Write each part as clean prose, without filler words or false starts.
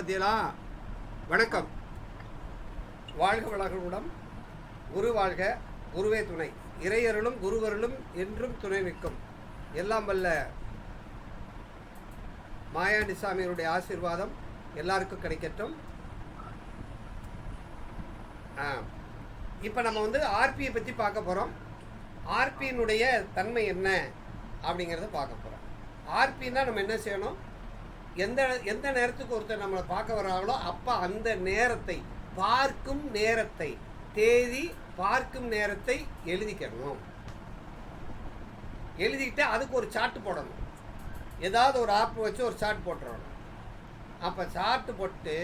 பத்தியலா. வணக்கம். வாழ்க வளங்களுடன் குரு வாழ்க, குருவே துணை. இறையருளும் குருவருளும் என்றும் துணை நிற்கும். எல்லாம் வல்ல மாயாண்டி சாமியுடைய ஆசீர்வாதம் எல்லாருக்கும் கிடைக்கட்டும். இப்போ நம்ம ஆர்பியை பற்றி பார்க்க போகிறோம். ஆர்பியினுடைய தன்மை என்ன அப்படிங்கிறத பார்க்க போகிறோம். ஆர்பின்னா நம்ம என்ன செய்யணும், எந்த நேரத்துக்கு ஒருத்தர் நம்மளை பார்க்க வர்றாங்களோ அப்போ அந்த நேரத்தை, பார்க்கும் நேரத்தை, தேதி பார்க்கும் நேரத்தை எழுதிக்கணும். எழுதிக்கிட்டு அதுக்கு ஒரு சார்ட்டு போடணும். ஏதாவது ஒரு ஆப் வச்சு ஒரு சார்ட் போட்டுறணும். அப்போ சார்ட்டு போட்டு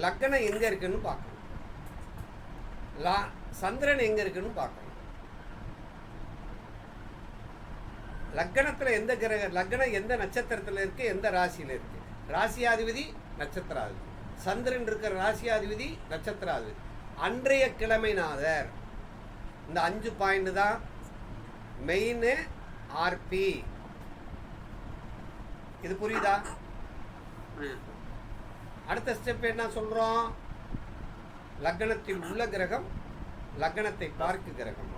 லக்னம் எங்கே இருக்குன்னு பார்க்கணும், சந்திரன் எங்கே இருக்குன்னு பார்க்கணும். லக்னத்தில் எந்த லக்னம் எந்த நட்சத்திரத்தில் இருக்குது, எந்த ராசியில் இருக்குது. ராசியாதிபதி நட்சத்திராதிபதி, சந்திரன் இருக்கிற ராசியாதிபதி நட்சத்திராதிபதி, அன்றைய கிழமைநாதர். இந்த 5 பாயிண்ட் தான் மெயின் ஆர்பி. இது புரியுதா? அடுத்த ஸ்டெப் என்ன சொல்கிறோம், லக்னத்தில் உள்ள கிரகம் லக்னத்தை பார்க்கும் கிரகம்,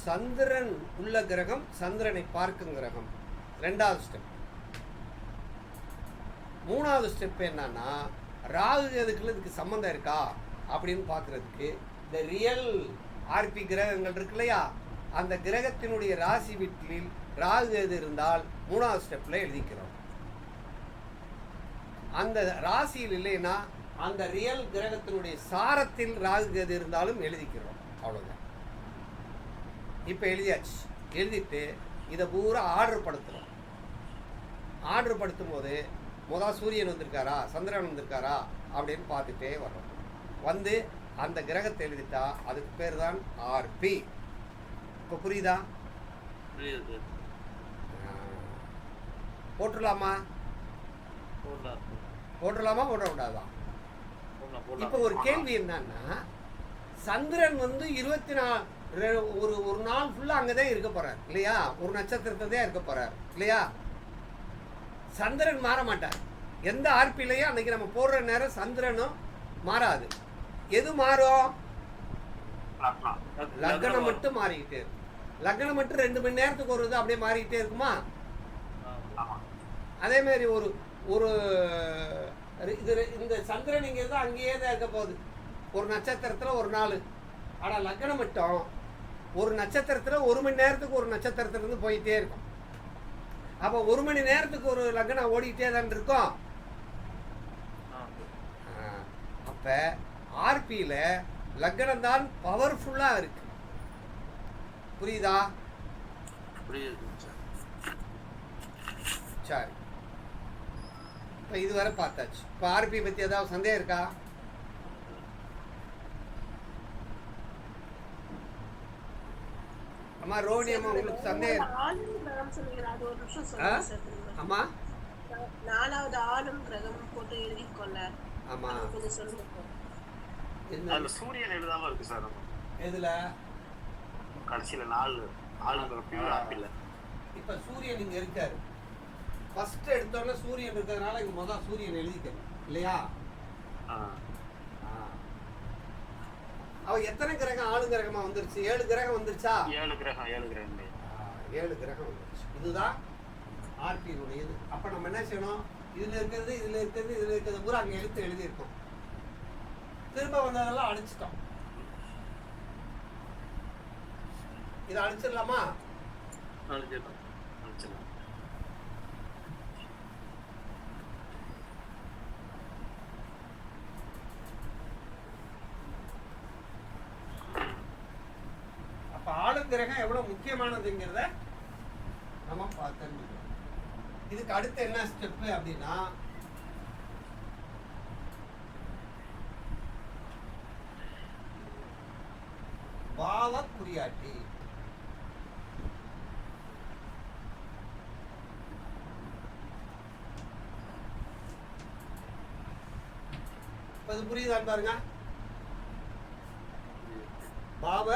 சந்திரன் உள்ள கிரகம் சந்திரனை பார்க்கும் கிரகம். 2வது ஸ்டெப். 3வது ஸ்டெப் என்னன்னா, ராகு எதுக்குள்ள இதுக்கு சம்மந்தம் இருக்கா அப்படின்னு பார்க்கறதுக்கு இந்த ரியல் ஆர்பி கிரகங்கள் இருக்கு இல்லையா, அந்த கிரகத்தினுடைய ராசி வீட்டில் ராகு எது இருந்தால் 3வது ஸ்டெப்ல எழுதிக்கிறோம். அந்த ராசியில் இல்லைன்னா அந்த ரியல் கிரகத்தினுடைய சாரத்தில் ராகு எது இருந்தாலும் எழுதிக்கிறோம். அவ்வளோதான். இப்போ எழுதியாச்சு. எழுதிட்டு இதை பூரா ஆர்டர் படுத்துகிறோம். ஆர்டர் படுத்தும் போது சூரியன் வந்திருக்காரா, சந்திரன் வந்திருக்காரா அப்படின்னு பார்த்துட்டே வர்றோம். வந்து அந்த கிரகத்தை எழுதிட்டா அதுக்கு பேர் தான் ஆர்பி. இப்போ புரியுதா? போட்டுடலாமா போடக்கூடாதா? இப்போ ஒரு கேள்வி என்னன்னா, சந்திரன் 24 ஒரு நாள் ஃபுல்லா அங்கதான் இருக்க போறார் இல்லையா, ஒரு நட்சத்திரத்தை தான் இருக்க போறார் இல்லையா. சந்திரன் மாற மாட்டார். எந்த ஆர்பிலையும் அன்னைக்கு நம்ம போடுற நேரம் சந்திரனும் மாறாது. எது மாறும்? லக்னம் மட்டும் மாறிக்கிட்டே இருக்கும். லக்னம் மட்டும் 2 மணி நேரத்துக்கு ஒரு இது அப்படியே மாறிக்கிட்டே இருக்குமா. அதே மாதிரி ஒரு இது இந்த சந்திரன் இங்கிறது அங்கேயே தான் இருக்க போகுது, ஒரு நட்சத்திரத்தில் ஒரு நாள். ஆனால் லக்னம் மட்டும் ஒரு நட்சத்திரத்தில் 1 மணி நேரத்துக்கு ஒரு நட்சத்திரத்திலிருந்து போயிட்டே இருக்கும். அப்போ 1 மணி நேரத்துக்கு ஒரு லக்னம் ஓடிக்கிட்டே தான் இருக்கும். அப்போ ஆர்பியில் லக்னம் தான் பவர்ஃபுல்லாக இருக்கு. புரியுதா? சரி, இப்போ இதுவரை பார்த்தாச்சு. இப்போ ஆர்பி பற்றி ஏதாவது சந்தேகம் இருக்கா? அம்மா ரோனி அம்மா, உங்களுக்கு சந்தேகம்? அம்மா 4வது ஆளும் கிரகம் போட்டு எழுதிக்கொள்ள. ஆமா, கொஞ்சம் சொல்லுங்க. அதுல சூரியன் எழுதாம இருக்கு சார். எதுல? கடைசியில 4 ஆளுங்கிற பியூர் ஆப்பிள். இப்ப சூரியன் இங்க இருக்காரு. ஃபர்ஸ்ட் எடுத்தோம்னா சூரியன் இருக்கிறதுனால இங்க சூரியன் எழுதிக்கணும் இல்லையா. அவ எத்தனை கிரகம் ஆளு கிரகமா வந்துருச்சு? 7 கிரகம் வந்துருச்சா? 7 கிரகம் 7 கிரகம் வந்துருச்சு. இதுதான் ஆர்பியினுடைய இது. அப்ப நம்ம என்ன செய்யணும், இதுல இருக்கிறது பூரா அங்க எழுதியிருக்கோம். திரும்ப வந்ததெல்லாம் அழிச்சிட்டோம். இதை அழிச்சிடலாமா? அழிச்சிடலாம். அப்ப ஆளுங்கிரகம் எவ்வளவு முக்கியமானதுங்கிறத நம்ம பார்த்து. இதுக்கு அடுத்து என்ன ஸ்டெப் அப்படின்னா, பாவ குறியாட்டி. அது புரியுதான் பாருங்க. பாவ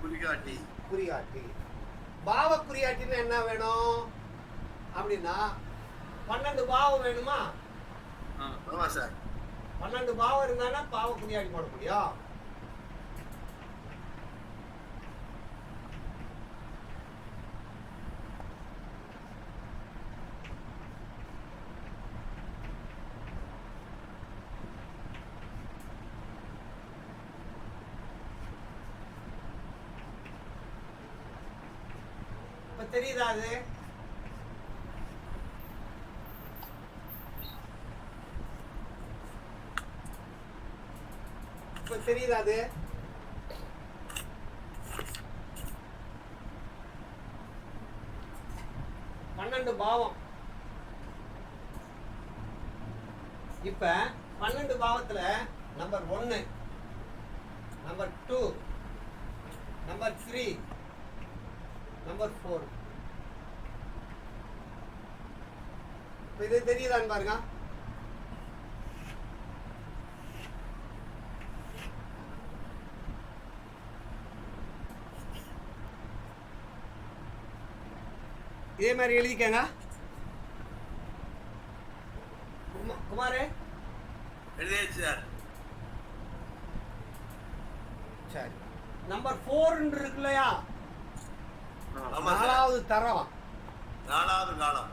குறிகாட்டி. பாவ குறியாட்டின்னு என்ன வேணும் அப்படின்னா 12 பாவம் வேணுமா? ஆமா சார். 12 பாவம் இருந்தானா பாவ குறியாடி போட முடியும். இப்ப தெரியுதா அது? இப்ப தெரியுதா அது? பன்னெண்டு பாவம். இப்ப 12 பாவத்துல நம்பர் 1, நம்பர் 2, நம்பர் 3, நம்பர் 4. இது தெரியுதான்னு பாருங்க. இதே மாதிரி எழுதிக்கங்க. குமாரே எழுதியாச்சு சார். சரி. நம்பர் 4 இருக்கு இல்லையா? ஆமா சார். 4வது தரம். 4வது காலம்.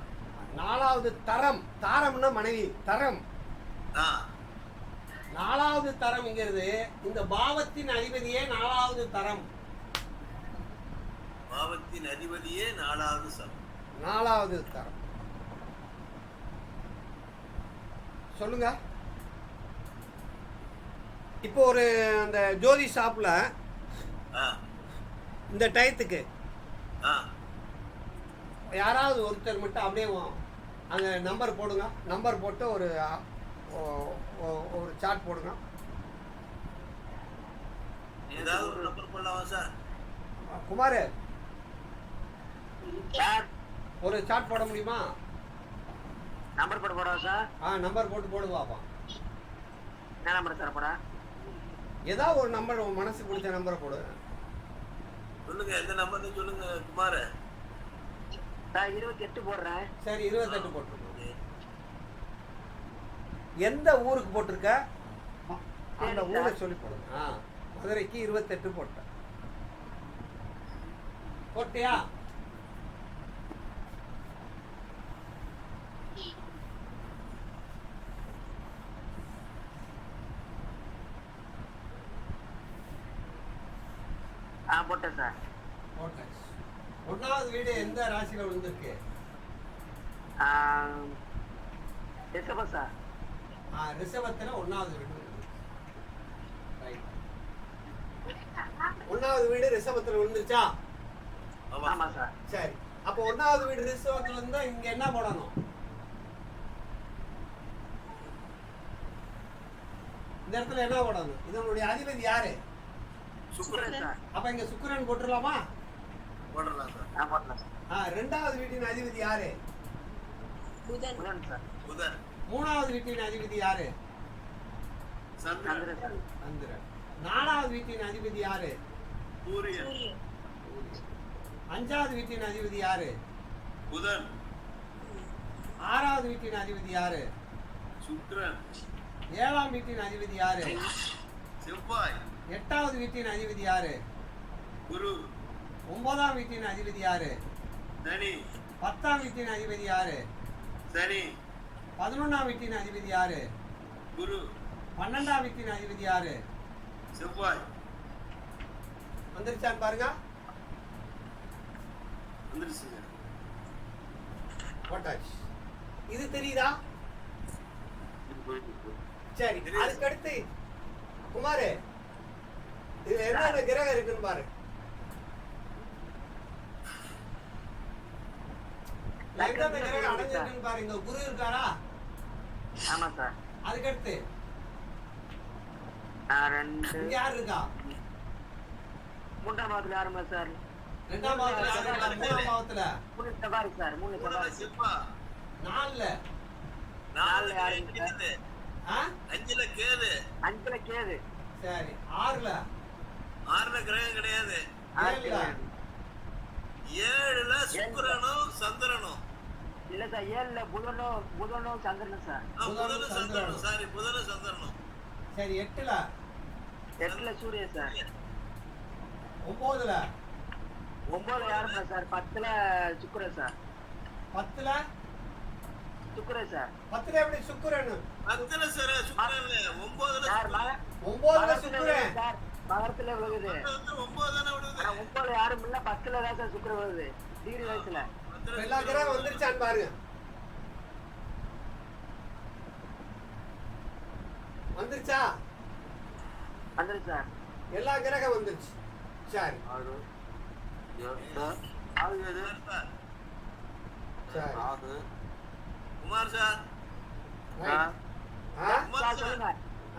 4வது தரம். தாரம்னா மனைவி, தரம். ஆ. 4வது தரம்ங்கிறது இந்த பாவத்தின் அதிபதியே 4வது தரம். பாவத்தின் அதிபதியே 4வது சரம். 4வது தரம். சொல்லுங்க. இப்போ ஒரு அந்த ஜோதி ஷாப்ல ஆ. இந்த டயத்துக்கு ஆ. யாராவது ஒருத்தர் மட்டும் அப்படியே அந்த நம்பர் போடுங்க. நம்பர் போட்டு ஒரு சார்ட் போடுங்க. ஏதாவது ஒரு நம்பர் போடலாமா சார்? குமார், சார் ஒரு சார்ட் போட முடியுமா? நம்பர் போட்டு போடவா சார்? நம்பர் போட்டு போடு பாப்பா. என்ன நம்பர் சார் போட? ஏதாவது ஒரு நம்பர் உன் மனசுக்கு பிடிச்ச நம்பரை போடு. சொல்லுங்க, எந்த நம்பர்னு சொல்லுங்க குமார். சார் 28 போடுறேன். சரி, 28 போட்டுருக்கோம். எந்த ஊருக்கு போட்டிருக்க அந்த ஊரை சொல்லி போடுங்க. மதுரைக்கு 28 போட்டேன். போட்டியா? போட்டேன் சார். போட்டேன். 1வது வீடு எந்த ராசியில விழுந்திருக்கு? ரிஷபம் சார். ரிஷபத்துல 1வது வீடு. ரைட். 1வது வீடு ரிஷபத்துல விழுந்துருச்சா? ஆமா சார். சரி, அப்போ 1வது வீடு ரிஷபத்துல இருந்தா இங்க என்ன போடணும்? இந்த இடத்துல என்ன போடணும்? இதனுடைய அதிபதி யாரு? சுக்கிரன் சார். அப்ப இங்க சுக்கிரன் போட்டுடலாமா? போடலாம் சார். போடலாம் சார். 2வது வீட்டின் அதிபதி யாரு? புதன். புதன் சார். புதன். 3வது வீட்டின் அதிபதி யாரு? சந்திரன். சந்திரன் சார். சந்திரன். 4வது வீட்டின் அதிபதி யாரு? சூரியன். சூரியன். 5வது வீட்டின் அதிபதி யாரு? புதன். 6வது வீட்டின் அதிபதி யாரு? சுக்கிரன். 7ஆம் வீட்டின் அதிபதி யாரு? செவ்வாய். 8வது வீட்டின் அதிபதி யாரு? குரு. 9ஆம் வீட்டின் அதிபதி யாரு? சனி. 10ஆம் வீட்டின் அதிபதி யாரு? சனி. 11ஆம் வீட்டின் அதிபதி யாரு? குரு. 12ஆம் வீட்டின் அதிபதி யாரு? செவ்வாய். வந்துருச்சான்னு பாருங்க. வந்துருச்சு சார். போட்டாச்சு. இது தெரியுதா? சரி, அதுக்கு அடுத்து குமாரு, இதுல என்னென்ன கிரகம் இருக்குன்னு பாரு. எந்தெந்த கிரகம் அடைஞ்சிருக்குன்னு பாரு. இங்க குரு இருக்காரா? ஆமா சார். அதுக்கடுத்து 2 இங்க யார் இருக்கா? 3ஆம் பாவத்துல யாருமா சார்? 2ஆம் பாவத்துல யார் இருக்கா? 3ஆம் பாவத்துல 3 செவ்வாய் சார். 3 செவ்வாய். செவ்வாய். 4ல 4 யாரு? கேது. ஆ? 5ல கேது. 5ல கேது. சரி, 6ல 6ல கிரகம் கிடையாது. 7ல 7ல சுக்கிரனும் சந்திரனும். இல்ல சார் 7ல புதனும் சந்திரனும் சார். புதனும் சந்திரனும். சாரி, புதனும் சந்திரனும். சரி 8ல 8ல சூரியன் சார். 9ல 9ல யாருங்க சார்? 10ல சுக்கிரன் சார். 10ல சுக்கிரன் சார். 10ல எப்படி சுக்கிரன்? 10ல சார் சுக்கிரன் இல்ல, 9ல சார் சுக்கிரன். 9ல சுக்கிரன். சார் மகரத்துல விழுகுது. வந்து 9 தானே விடுது. ஆனா 9ல யாரும் இல்ல, 10ல தான் சார் சுக்கிரன் விழுகுது டிகிரி வயசுல. இப்ப எல்லா கிரகம் வந்துருச்சான்னு பாருங்க. வந்துருச்சா? வந்துருச்சு சார். எல்லா கிரகம் வந்துருச்சு. சரி 6 8 ஆகுது. சரி குமார் சார், ரைட். ஆ? குமார் சார் சார், சொல்லுங்க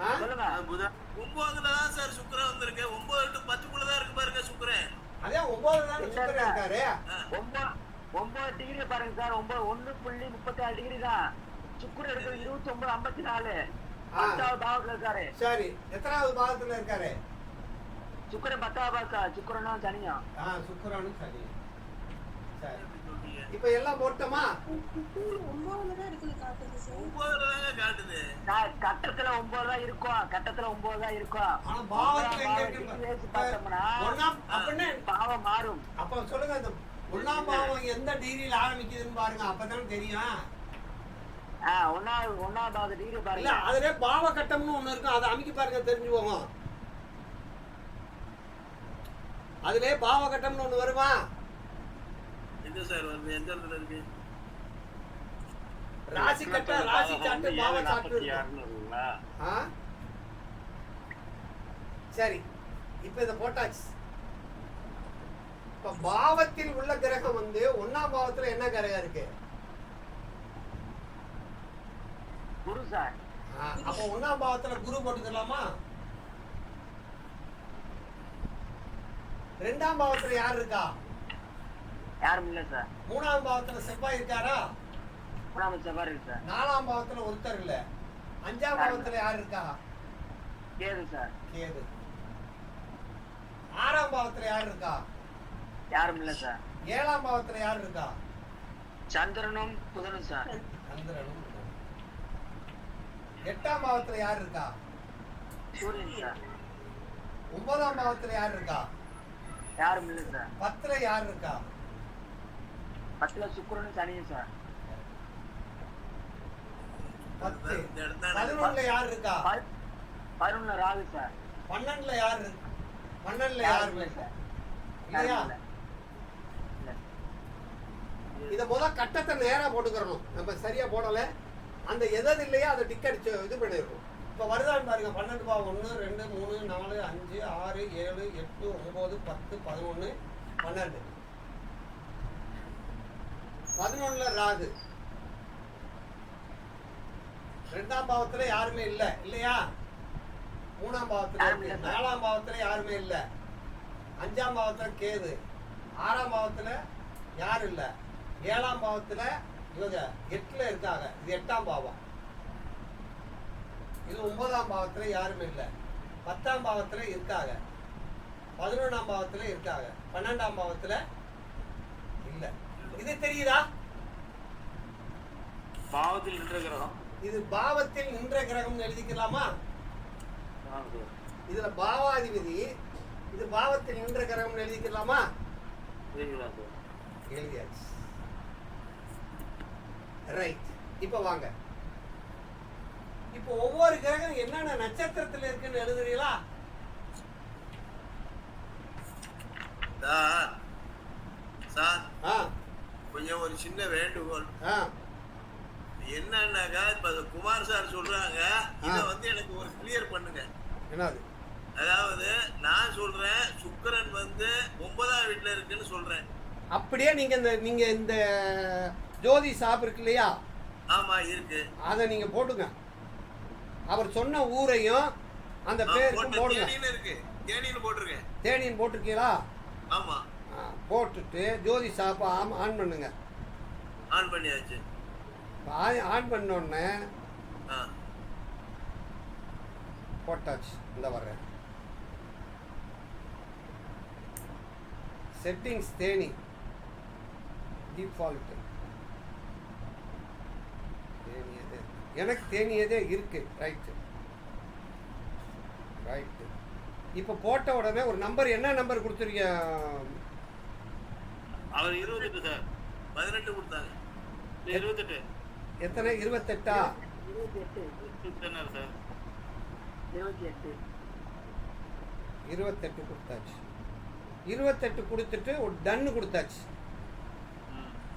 ஆ? சொல்லுங்க. புதன் 9ல தான் சார் சுக்கிரன் வந்திருக்கு. 9 to 10 தான் இருக்கு பாருங்க சுக்கிரன். அதே 9ல தானே சுக்கிரன் இருக்காரு. 9 டிகிரி பாருங்க சார். 1.36 டிகிரி தான். சுக்கிரன் இருக்கிறது 29.54. 10வது பாவத்துல இருக்காரு. சரி எத்தனாவது பாகத்துல இருக்காரு? சுக்கிரன் 10வது பாவம் சார். சுக்கிரனும் சனியும். சுக்கிரனும் சரி. சரி எப்படி சொல்றீங்க? இப்ப எல்லாம் போட்டோமா? 9ல தான் இருக்குது காட்டுது சார். 9ல தாங்க காட்டுது. சார் கட்டத்துல 9 தான் இருக்கும். கட்டத்துல 9 தான் இருக்கும். ஆனா பாவத்துல எங்க டிகிரி இருக்கு? வயசு பார்த்தோம்னா ஒண்ணாம் அப்படின்னா பாவம் மாறும். அப்ப சொல்லுங்க, இந்த ஒண்ணாம் பாவம் எந்த டிகிரியில ஆரம்பிக்குதுன்னு பாருங்க, அப்பதானே தெரியும். ஒன்னாவது டிகிரி இல்ல பாருங்க. அதுல பாவ கட்டம்னு ஒண்ணு இருக்கும், அதை அமைக்கி பாருங்க, தெரிஞ்சு போகும். அதுல பாவ கட்டம்னு ஒண்ணு வருமா? எங்க சார் வருது? எந்த இடத்துல இருக்கு? ராசி கட்ட, ராசி சாட்டு, பாவ சாட்டு இருக்கும். ஆ? சரி இப்ப இத போட்டாச்சு. இப்ப பாவத்தில் உள்ள கிரகம் வந்து 1ஆம் பாவத்துல என்ன கிரகம் இருக்கு? குரு சார். அப்ப 1ஆம் பாவத்துல குரு போட்டுக்கலாமா? 2ஆம் பாவத்துல யார் இருக்கா? யாரும் இல்ல சார். 3ஆம் பாவத்துல செவ்வாய் இருக்காரா? 3வது செவ்வாய் இருக்கு சார். 4ஆம் பாவத்துல ஒருத்தர் இல்ல. 5ஆம் பாவத்துல யார் இருக்கா? கேது சார். கேது. 6ஆம் பாவத்துல யார் இருக்கா? யாரும் இல்ல சார். 7ஆம் பாவத்துல யார் இருக்கா? சந்திரனும் புதனும் சார். சந்திரனும். 8ஆம் பாவத்துல யார் இருக்கா? சூரியன் சார். 9ஆம் பாவத்துல யார் இருக்கா? யாரும் இல்ல சார். 10ல யார் இருக்கா? 10ல சுக்கிரனும் சனியும் சார். 10. இந்த இடத்துல 11ல யார் இருக்கா? 11ல ராகு சார். 12ல யார் இருக்கு? 12ல யார் இல்ல இருக்கா? சார். இல்லையா? யாரும் இல்ல. இத முத கட்டத்தை நேரா போட்டுக்கிறணும். நம்ம சரியா போடல. அந்த எது இல்லையா அதை டிக் அடிச்சு இது பண்ணிடுறோம். இப்ப வருதான்னு பாருங்க. 12 பாவம் 1 2 3 4 5 6 7 8 9 10 11 12. 11ல ராகு. 2ஆம் பாவத்துல யாருமே இல்ல இல்லையா? 3ஆம் பாவத்துல யாரும் இருக்கு. இல்ல சார். 4ஆம் பாவத்துல யாருமே இல்ல. 5ஆம் பாவத்துல கேது. 6ஆம் பாவத்துல யாரும் இல்ல. 7ஆம் பாவத்துல இவங்க 8ல இருக்காங்க. இது 8ஆம் பாவம். இது 9ஆம் பாவத்துல யாருமே இல்ல. 10ஆம் பாவத்துல இருக்காங்க. 11ஆம் பாவத்துல இருக்காங்க. 12ஆம் பாவத்துல இல்ல. இது தெரியுதா? பாவத்தில் நின்ற கிரகம். இது பாவத்தில் நின்ற கிரகம் எழுதிக்கலாமா? இதுல பாவாதிபதி, இது பாவத்தில் நின்ற கிரகம் எழுதிக்கலாமா? எழுதியாச்சு. ரைட். இப்ப வாங்க. இப்போ ஒவ்வொரு கிரகம் என்னென்ன நட்சத்திரத்துல இருக்குன்னு எழுதுறீங்களா? சார் ஆ கொஞ்சம் ஒரு சின்ன வேண்டுகோள். ஆ என்னன்னாக்கா இப்ப குமார் சார் சொல்றாங்க, இத வந்து எனக்கு ஒரு கிளியர் பண்ணுங்க. என்னது? அதாவது நான் சொல்றேன் சுக்கிரன் வந்து 9ஆம் வீட்டுல இருக்குன்னு சொல்றேன். அப்படியே நீங்க இந்த ஜோதி சாப் இருக்கு இல்லையா? ஆமா இருக்கு. அதை நீங்க போடுங்க. அவர் சொன்ன ஊரையும் அந்த பேருக்கும் போடுங்க. தேனின்னு இருக்கு. தேனின்னு போட்டிருக்கேன். தேனின்னு போட்டிருக்கீங்களா? ஆமா. போட்டுட்டு ஜோதி சாப் ஆன் பண்ணுங்க. ஆன் பண்ணியாச்சு. ஆன் பண்ணோடனே ஆ போட்டாச்சு. இந்த வர்றேன். செட்டிங்ஸ் தேனி டிஃபால்ட் எனக்கு தேனியதே இருக்கு. Right right. இப்போ போட்ட உடனே ஒரு நம்பர், என்ன நம்பர் கொடுத்துருக்கீங்க? அவர் 28 சார். 18 கொடுத்தாங்க. 28. எத்தனை? 28ஆ? 28 சார். 28 28 கொடுத்தாச்சு. 28 கொடுத்துட்டு ஒரு டன்னு கொடுத்தாச்சு.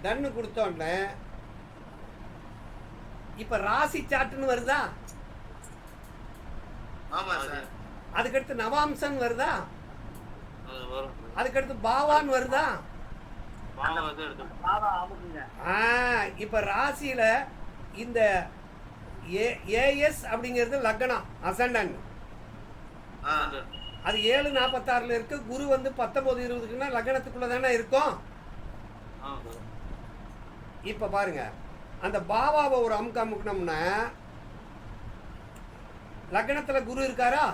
டன்னு கொடுத்தோடனே இப்போ ராசி சாட்டுன்னு வருதா? ஆமா சார். அதுக்கடுத்து நவாம்சன் வருதா? அது வரும். அதுக்கடுத்து பாவான் வருதா? பாவம் வந்து எடுத்து. பாவா அமுக்குங்க. இப்போ ராசியில் இந்த ஏஎஸ் அப்படிங்கிறது லக்னம் அசண்டன். அது 7:46 இருக்கு. குரு வந்து 19:20க்குன்னா லக்னத்துக்குள்ள தானே இருக்கும். இப்போ பாருங்க, அந்த பாவாவை ஒரு அமுக்கு அமுக்கணும்னா லக்னத்தில் குரு இருக்காரா?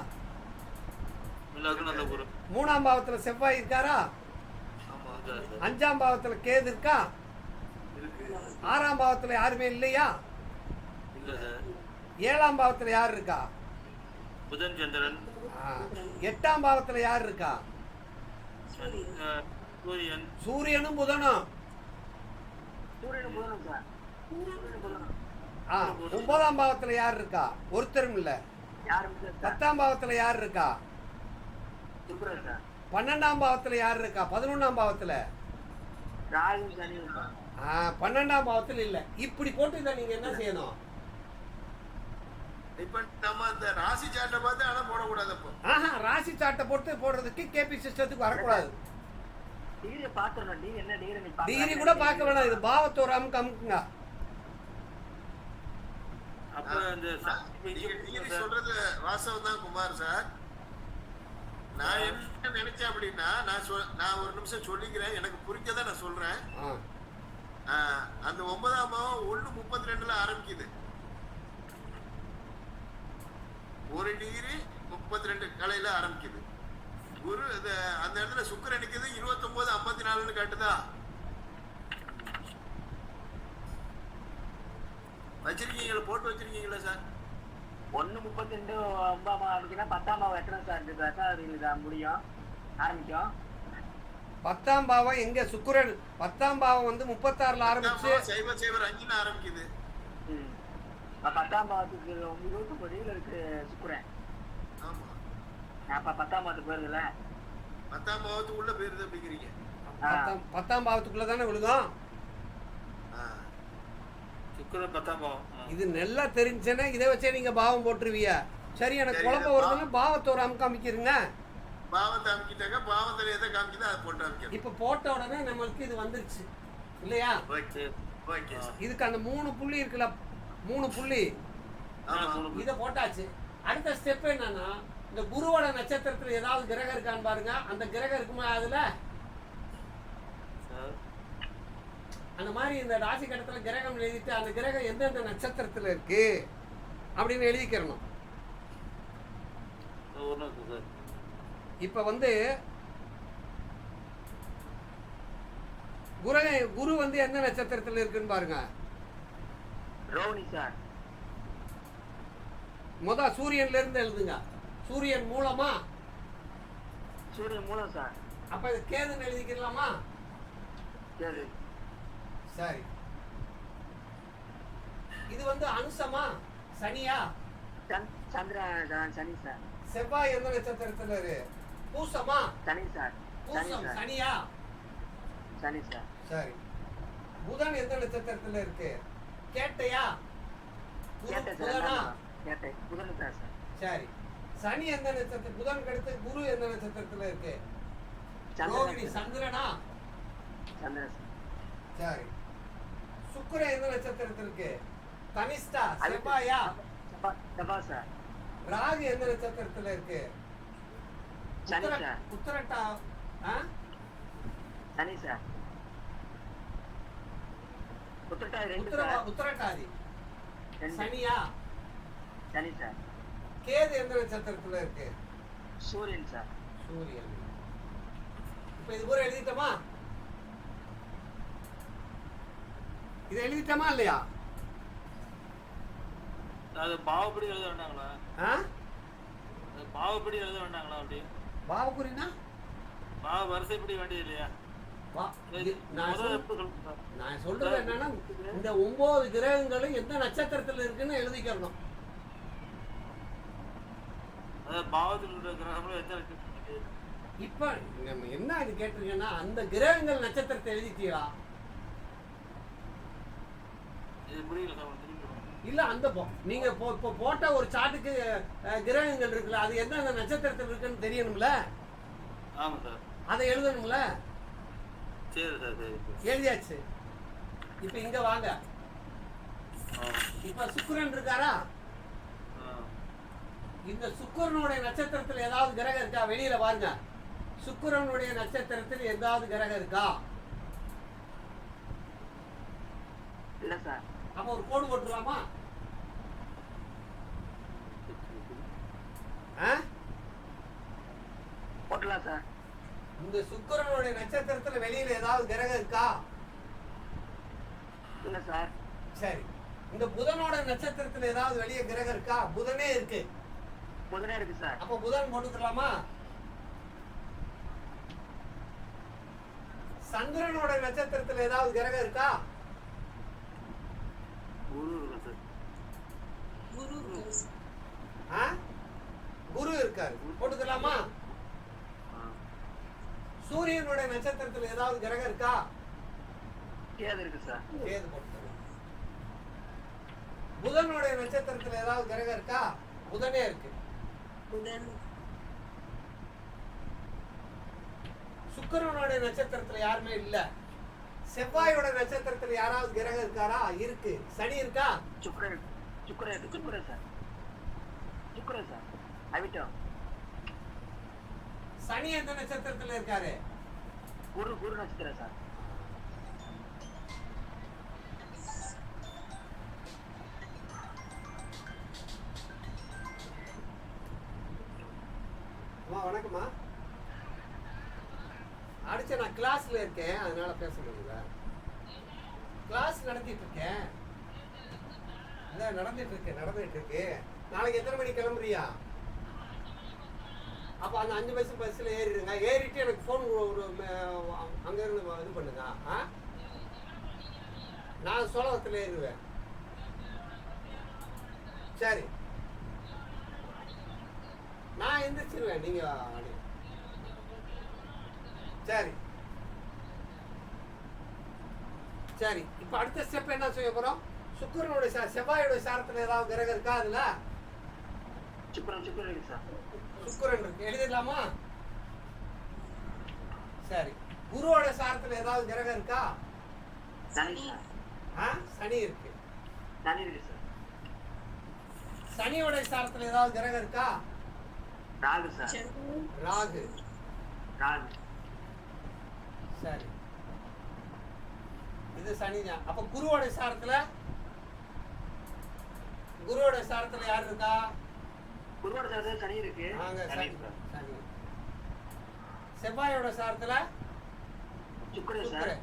மூணாம் பாவத்தில் செவ்வாய் இருக்காரா? 5ஆம் பாவத்தில் கேது இருக்கா? ஆறாம் பாவத்தில் யாருமே இல்லையா? 7ஆம் பாவத்தில் யார் இருக்கா? புதன் சந்திரன். 8ஆம் பாவத்தில் யார் இருக்கா? சூரியன். சூரியனும் புதனும். சூரியன் புதனும் சார். சூரியன் புதனும். 9ஆம் பாவத்தில் யார் இருக்கா? ஒருத்தரும் இல்லை. யாரும் சார். 10ஆம் பாவத்தில் யார் இருக்கா? சுக்கிரன் சார். 12ஆம் பாவத்தில் யார் இருக்கா? 11ஆம் பாவத்தில் ராகு சனி சார். 12ஆம் பாவத்தில் இல்லை. இப்படி போட்டு இதை நீங்கள் என்ன செய்யணும்? இப்ப நம்ம அந்த ராசி சாட்டை பார்த்து ஆனா போடக்கூடாது. அப்போ ராசி சாட்டை போட்டு போடுறதுக்கு கேபி சிஸ்டத்துக்கு வரக்கூடாது. டிகிரி பாத்துறோம். டிகிரி என்ன டிகிரி? டிகிரி கூட பார்க்க வேணாம். இது பாவத்தை ஒரு அமுக்கு அமுக்குங்க. அப்ப அந்த டிகிரி சொல்றது வாசவம் தான் குமார் சார். நான் என்ன நினைச்சேன் அப்படின்னா, நான் ஒரு நிமிஷம் சொல்லிக்கிறேன், எனக்கு புரிஞ்சதான் நான் சொல்றேன். அந்த 9ஆம் பாவம் 1:32 ஆரம்பிக்குது. 1 டிகிரி 32 காலையில ஆரம்பிக்குது. குரு அந்த இடத்துல சுக்கிரன் நிக்குது 29:54 காட்டுதா? வச்சிருக்கீங்களா? போட்டு வச்சிருக்கீங்களா சார்? 1:32 அன்னைக்குன்னா 10ஆம் பாவம் எத்தனை சார் இருக்கு? முடியும் ஆரம்பிக்கும். 10ஆம் பாவம் எங்க? சுக்கிரன் 10ஆம் பாவம் வந்து 36ல ஆரம்பிச்சு சைவர் 5ன்னு ஆரம்பிக்குது. 10ஆம் பாவத்துக்கு 29 இருக்கு சுக்கிரன். ஆமா. அப்ப 10ஆம் பாவத்துக்கு போயிருதுல. 10ஆம் பாவத்துக்கு உள்ள போயிருது அப்படிங்கிறீங்க. 10ஆம் பாவத்துக்குள்ள தானே விழுகும். சுக்கிரன் 10ஆம் பாவம். இது நல்லா தெரிஞ்சேன்னா இதை வச்சே நீங்க பாவம் போட்டுருவீங்க. சரி, எனக்கு குழப்பம் வருதுன்னா பாவத்தை ஒரு அமுக்கு அமைக்கிறீங்க. பாவத்தை அமைக்கிட்டாங்க. பாவத்தில் எதை காமிக்குதோ அதை போட்டு அமைக்கணும். இப்போ போட்ட உடனே நம்மளுக்கு இது வந்துருச்சு இல்லையா? இதுக்கு அந்த 3 புள்ளி இருக்குல்ல, 3 புள்ளி இதை போட்டாச்சு. அடுத்த ஸ்டெப் என்னன்னா, இந்த குருவோட நட்சத்திரத்தில் ஏதாவது கிரகம் இருக்கான்னு பாருங்க. அந்த கிரகம் இருக்குமா அதுல? அந்த மாதிரி இந்த ராசி கட்டத்துல கிரகம் எழுதிட்டு அந்த கிரகம் எந்தெந்த நட்சத்திரத்துல இருக்கு அப்படின்னு எழுதிக்கிறணும். இப்ப வந்து குரு வந்து எந்த நட்சத்திரத்துல இருக்குன்னு பாருங்க. ரோஹிணி சார். சூரியன்ல இருந்து எழுதுங்க. சூரியன் மூலமா? சூரியன் மூலம் சார். அப்ப இது கேதுன்னு எழுதிக்கலாமா? சரி சரி. இது வந்து அனுசமா சனியா? சந்திரன் சனி சார். செவ்வாய் எந்த நட்சத்திரத்துல இருக்கு? பூசமா? சனி சார். பூசம் சனியா? சனி சார். சரி. புதன் எந்த நட்சத்திரத்துல இருக்கு? கேட்டையா? புதனா? கேட்டை புதன் சார். சரி. சனி எந்த நட்சத்திரம்? புதன் அடுத்து குரு எந்த நட்சத்திரத்துல இருக்கு? ரோகிணி. சந்திரனா? சந்திரன். சரி. சுக்கிரன் எந்த நட்சத்திரத்துல இருக்கு? தனிஷ்டா? செவ்வாயா? செவ்வாய் சார். ராகு எந்த நட்சத்திரத்துல இருக்கு? சனி சார். உத்திரட்டா? சனி சார். உத்திரட்டாதி சனியா? சனி சார். கேது எந்த நட்சத்திரத்துல இருக்கு? சூரியன் சார். சூரியன். இப்ப இது பூரா எழுதிட்டோமா? இதை எழுதிட்டோமா இல்லையா? அது பாவப்படி எழுத வேண்டாங்களா? ஆ அது பாவப்படி எழுத வேண்டாங்களா? அப்படி பாவகுறினா பாவ வரிசைப்படி வேண்டியது இல்லையா? நான் சொல்றது என்னன்னா, இந்த 9 கிரகங்களும் எந்த நட்சத்திரத்துல இருக்குன்னு எழுதிக்கணும். அதாவது பாவத்தில் உள்ள கிரகங்களும் எந்த நட்சத்திரம்? இப்ப நம்ம என்ன இது கேட்டிருக்கேன்னா, அந்த கிரகங்கள் நட்சத்திரத்தை எழுதிட்டீங்களா? இது புரியல சார், திரும்பி இல்ல அந்த நீங்க இப்போ போட்ட ஒரு சார்ட்டுக்கு கிரகங்கள் இருக்குல்ல, அது எந்த நட்சத்திரத்தில் இருக்குன்னு தெரியணும்ல. ஆமா சார், அதை எழுதணும்ல. சரி சார், சரி எழுதியாச்சு. இப்ப இங்க வாங்க. இப்ப சுக்கிரன் இருக்காரா? இந்த சுக்கிரனுடைய நட்சத்திரத்தில் ஏதாவது கிரகம் இருக்கா? வெளியில பாருங்க. சுக்கிரனுடைய நட்சத்திரத்தில் ஏதாவது கிரகம் இருக்கா? இல்ல சார். அப்ப ஒரு கோடு போட்டுலாமா? போட்டலாம் சார். இந்த சுக்கிரனுடைய நட்சத்திரத்துல வெளியில ஏதாவது கிரகம் இருக்கா? இல்ல சார். சரி. இந்த புதனோட நட்சத்திரத்துல ஏதாவது வெளியே கிரகம் இருக்கா? புதனே இருக்கு. புதனே இருக்கு சார். அப்ப புதன் போட்டுக்கலாமா? சந்திரனோட நட்சத்திரத்துல ஏதாவது கிரகம் இருக்கா? குரு இருக்கு சார். குரு இருக்காரு, போட்டுக்கலாமா? சூரியனுடைய நட்சத்திரத்துல ஏதாவது கிரகம் இருக்கா? கேது இருக்கு சார். கேது போட்டுக்கலாம். புதனுடைய நட்சத்திரத்துல ஏதாவது கிரகம் இருக்கா? புதனே இருக்கு. சுக்கிரனுடைய நட்சத்திரத்துல யாருமே இல்ல. செவ்வாயோட நட்சத்திரத்துல யாராவது கிரகம் இருக்காரா? இருக்கு. சனி இருக்கா? சுக்கிரன் சார். சுக்கிரன் சார். அவிட்டம். சனி எந்த நட்சத்திரத்துல இருக்காரு? குரு நட்சத்திரம் சார். அம்மா வணக்கம்மா. அடிச்ச நான் கிளாஸ்ல இருக்கேன், அதனால பேச முடியல. கிளாஸ் நடத்திட்டு இருக்கேன். நடந்துட்டு இருக்கு. நாளைக்கு எத்தனை மணிக்கு கிளம்புறியா? அப்ப அந்த 5 பஸ்ல ஏறிடுங்க. ஏறிட்டு எனக்கு போன் அங்க இருந்து இது பண்ணுங்க. நான் சோழகத்துல ஏறுவேன். சரி, நான் எந்திரிச்சிருவேன். நீங்க சரி சரி. இப்ப அடுத்த ஸ்டெப் என்ன செய்ய போறோம்? சுக்கிரனுடைய செவ்வாயோட சாரத்துல ஏதாவது கிரகம் இருக்கா? அதுல சுக்கிரன் இருக்கு சார். சுக்கிரன் இருக்கு, எழுதிடலாமா? சரி. குருவோட சாரத்துல ஏதாவது கிரகம் இருக்கா? சனி சார். சனி இருக்கு. சனி இருக்கு சார். சனியோட சாரத்துல ஏதாவது கிரகம் இருக்கா? ராகு சார். ராகு. சரி, இது சனிதான். அப்ப குருவோட சாரத்துல யார் இருக்கா? குருவோட சாரத்துல சனி இருக்கு. சனி. செவ்வாயோட சாரத்துல சுக்கிரன் சார்.